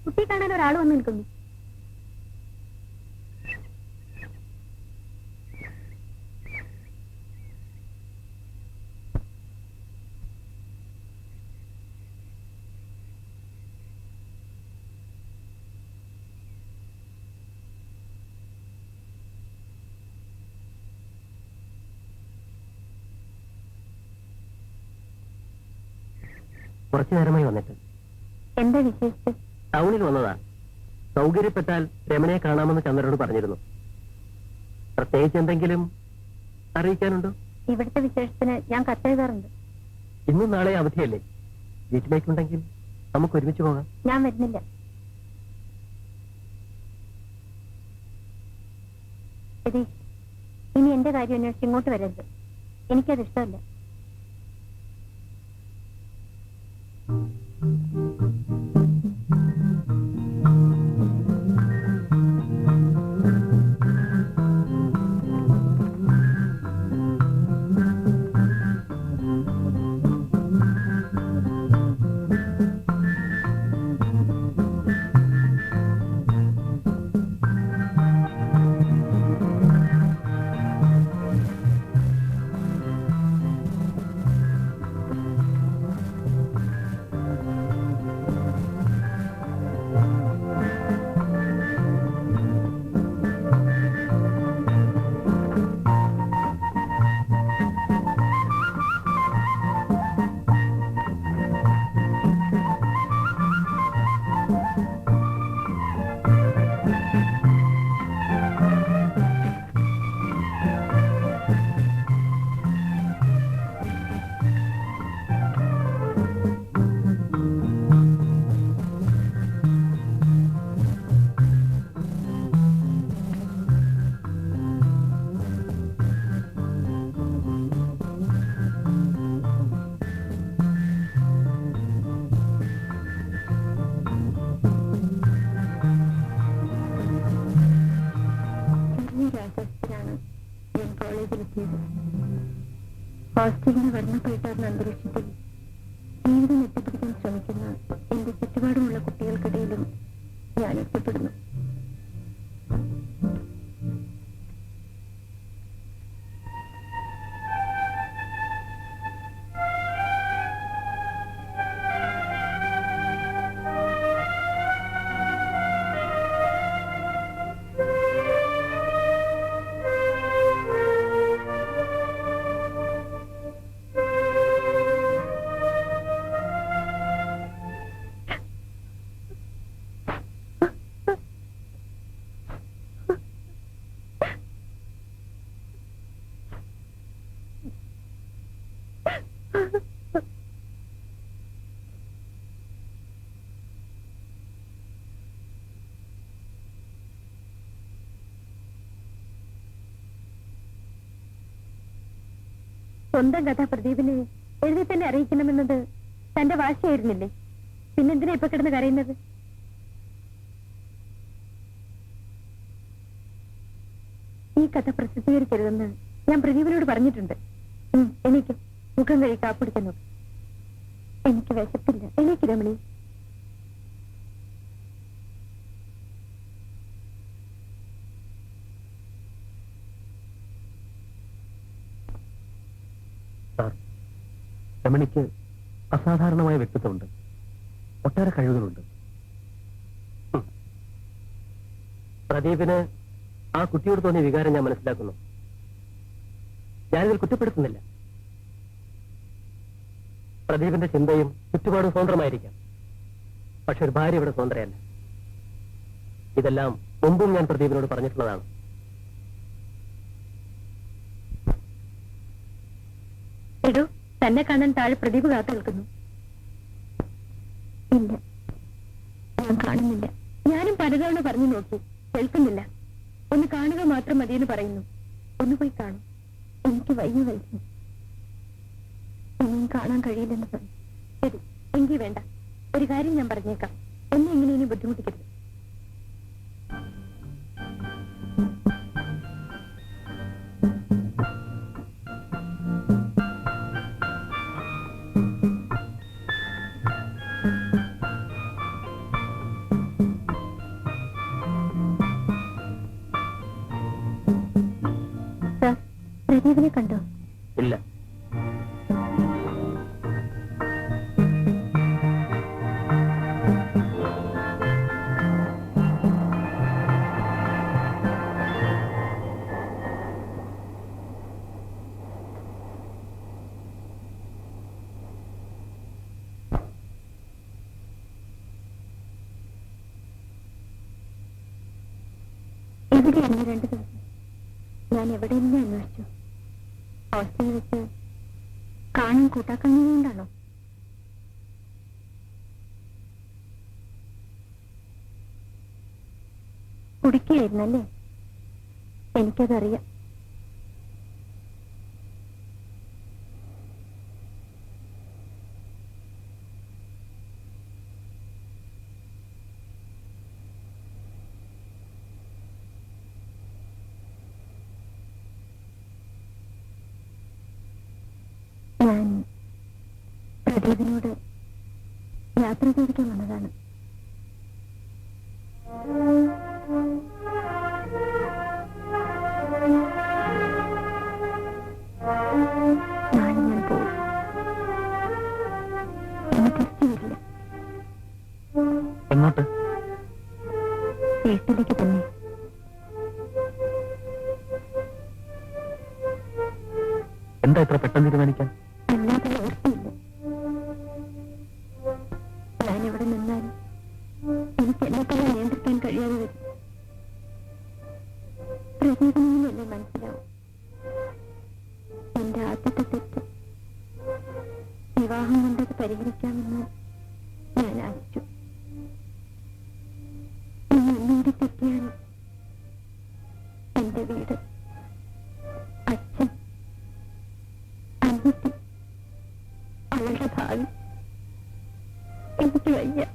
കുട്ടി കാണാൻ ഒരാൾ വന്ന് നിൽക്കുന്നു. കുറച്ചു നേരമായി വന്നിട്ട്. എന്താ വിശേഷിച്ച്? ടൗണിൽ വന്നതാ. സൗകര്യപ്പെട്ടാൽ രമണയെ കാണാമെന്ന് ചന്ദ്രനോട് പറഞ്ഞിരുന്നു. പ്രത്യേകിച്ച് എന്തെങ്കിലും അറിയിക്കാനുണ്ടോ? ഇവിടുത്തെ വിശേഷത്തിന് ഞാൻ കത്തെഴുതാറുണ്ട്. ഇന്നും നാളെ അവധിയല്ലേ? വീട്ടിലേക്കുണ്ടെങ്കിൽ നമുക്ക് ഒരുമിച്ച് പോകാം. ഞാൻ വരുന്നില്ല. രതീഷ്, ഇനി എന്റെ കാര്യം അന്വേഷിച്ച് ഇങ്ങോട്ട് വരരുത്. എനിക്കത് ഇഷ്ടമല്ല. ഹോസ്റ്റലിന് വർണ്ണപ്പെട്ടാർന്ന അന്തരീക്ഷത്തിൽ ജീവിതം എത്തിപ്പിടിക്കാൻ ശ്രമിക്കുന്ന എന്റെ ചുറ്റുപാടുമുള്ള കുട്ടികൾക്കിടയിലും ഞാൻ ഒറ്റപ്പെടുന്നു. സ്വന്തം കഥ പ്രദീപിനെ എഴുതി തന്നെ അറിയിക്കണമെന്നത് തന്റെ വാശിയായിരുന്നില്ലേ? പിന്നെന്തിനാ ഇപ്പൊ കിടന്ന് കരയുന്നത്? ഈ കഥ പ്രസിദ്ധീകരിക്കരുതെന്ന് ഞാൻ പ്രദീപിനോട് പറഞ്ഞിട്ടുണ്ട്. എനിക്ക് മുഖം കഴി കാപ്പിടിക്കാൻ നോക്കും. എനിക്ക് വിശപ്പില്ല. എനിക്ക് രമണി. രമണിക്ക് അസാധാരണമായ വ്യക്തിത്വമുണ്ട്. ഒട്ടേറെ കഴിവുകളുണ്ട്. പ്രദീപിന് ആ കുട്ടിയോട് തോന്നിയ വികാരം ഞാൻ മനസ്സിലാക്കുന്നു. ഞാനിതിൽ കുറ്റപ്പെടുത്തുന്നില്ല. പ്രദീപിന്റെ ചിന്തയും ചുറ്റുപാടും സ്വതന്ത്രമായിരിക്കാം. പക്ഷെ ഒരു ഭാര്യ ഇവിടെ സ്വതന്ത്രയല്ല. ഇതെല്ലാം മുമ്പും ഞാൻ പ്രദീപിനോട് പറഞ്ഞിട്ടുള്ളതാണ്. എടോ, തന്നെ കാണാൻ താഴെ പ്രദീപ് കാത്തു നിൽക്കുന്നു. ഇല്ല, ഞാൻ കാണുന്നില്ല. ഞാനും പലതവണ പറഞ്ഞു നോക്കി, കേൾക്കുന്നില്ല. ഒന്ന് കാണുക മാത്രം മതിയെന്ന് പറയുന്നു. ഒന്ന് പോയി കാണും. എനിക്ക് വയ്യ വയസ്സ്. ഇനിയും കാണാൻ കഴിയില്ലെന്ന് പറഞ്ഞു. ശരി, എങ്കിൽ വേണ്ട. ഒരു കാര്യം ഞാൻ പറഞ്ഞേക്കാം. എന്നെ ഇങ്ങനെ ഇനി ബുദ്ധിമുട്ടിക്കരുത്. പ്രദീപിനെ കണ്ടോ? ഇല്ല. എവിടെയായിരുന്നു 2 ദിവസം? ഞാൻ എവിടെയെങ്കിലും അന്വേഷിച്ചു. ഹോസ്റ്റലിൽ വെച്ച് കാണാൻ കൂട്ടാക്കുന്നതുകൊണ്ടാണോ? കുടിക്കുകയായിരുന്നല്ലേ? എനിക്കതറിയാം. ഞാൻ പ്രദീപിനോട് യാത്ര ചോദിക്കാൻ വന്നതാണ്. നാളെ ഞാൻ പോകും. എന്നെ തിരിച്ചു വരില്ല. എങ്ങോട്ട്? വീട്ടിലേക്ക് തന്നെ. എന്താ ഇത്ര പെട്ടെന്ന് തീരുമാനിക്കാൻ? അല്ലാതെ ഓർത്തില്ല. ഞാനിവിടെ നിന്നാൽ എനിക്ക് എന്നെത്തന്നെ നിയന്ത്രിക്കാൻ കഴിയാതെ വരും. പ്രതീകമെന്നെ മനസ്സിലാവും. എന്റെ ആദ്യത്തെ തെറ്റ് വിവാഹം കൊണ്ടത് പരിഹരിക്കാമെന്ന് ഞാൻ ആശിച്ചു. ഇനി ഒന്നുകൂടി തെറ്റിയാൽ എന്റെ വീട്, അച്ഛൻ, അനിയത്തി, അവളുടെ ഭാവി, എനിക്ക് വയ്യ.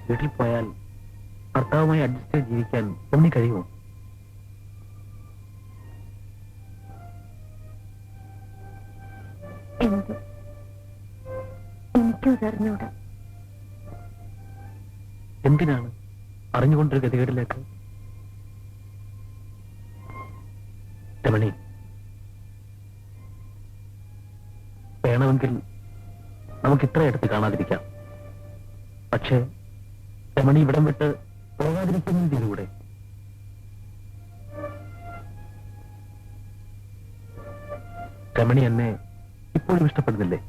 വീട്ടിൽ പോയാൽ ഭർത്താവുമായി അഡ്ജസ്റ്റ് ചെയ്ത് ജീവിക്കാൻ ഉണ്ണി കഴിയുമോ? എന്ത്? എനിക്കും അതറിഞ്ഞൂടാ. എന്തിനാണ് അറിഞ്ഞുകൊണ്ടൊരു ഗതികേടിലേക്ക്? രമണി, വേണമെങ്കിൽ നമുക്ക് ഇത്ര അടുത്ത് കാണാതിരിക്കാം. പക്ഷേ രമണി ഇവിടം വിട്ട് പോകാതിരിക്കുന്നതിലൂടെ രമണി എന്നെ ഇപ്പോഴും ഇഷ്ടപ്പെടുന്നില്ലേ?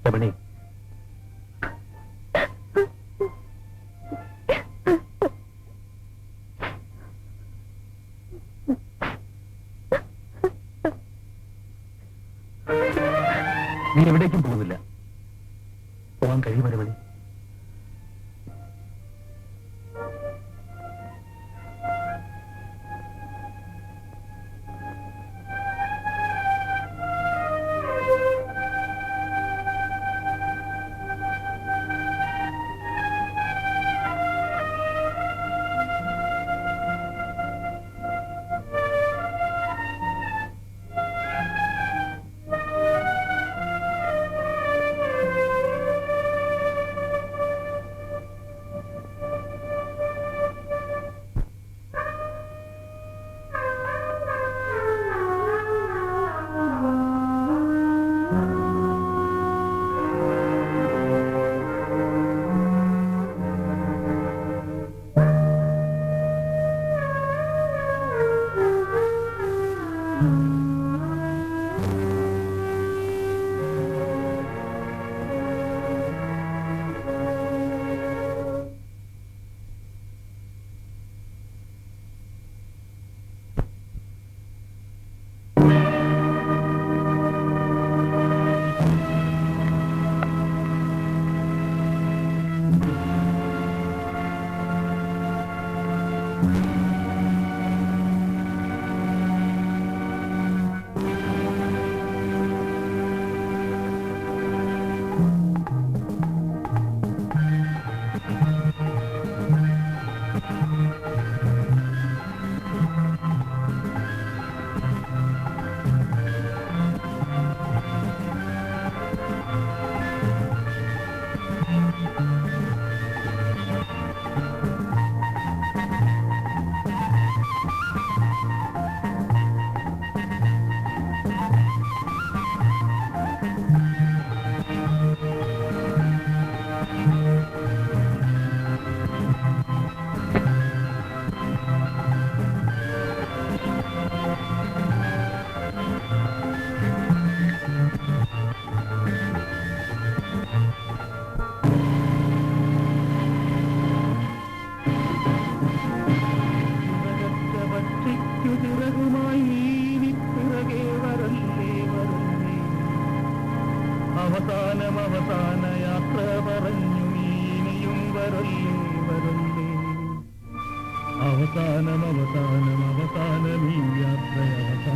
രമണി, നീ എവിടേക്കും പോകുന്നില്ല. പോകാൻ കഴിയുമോ രമണി? അവസാനം അവസാന യാത്ര പറഞ്ഞു ഇനിയും വരല്ലേ വരല്ലേ അവസാനം അവസാനം അവസാനം ഈ യാത്ര അവസാനം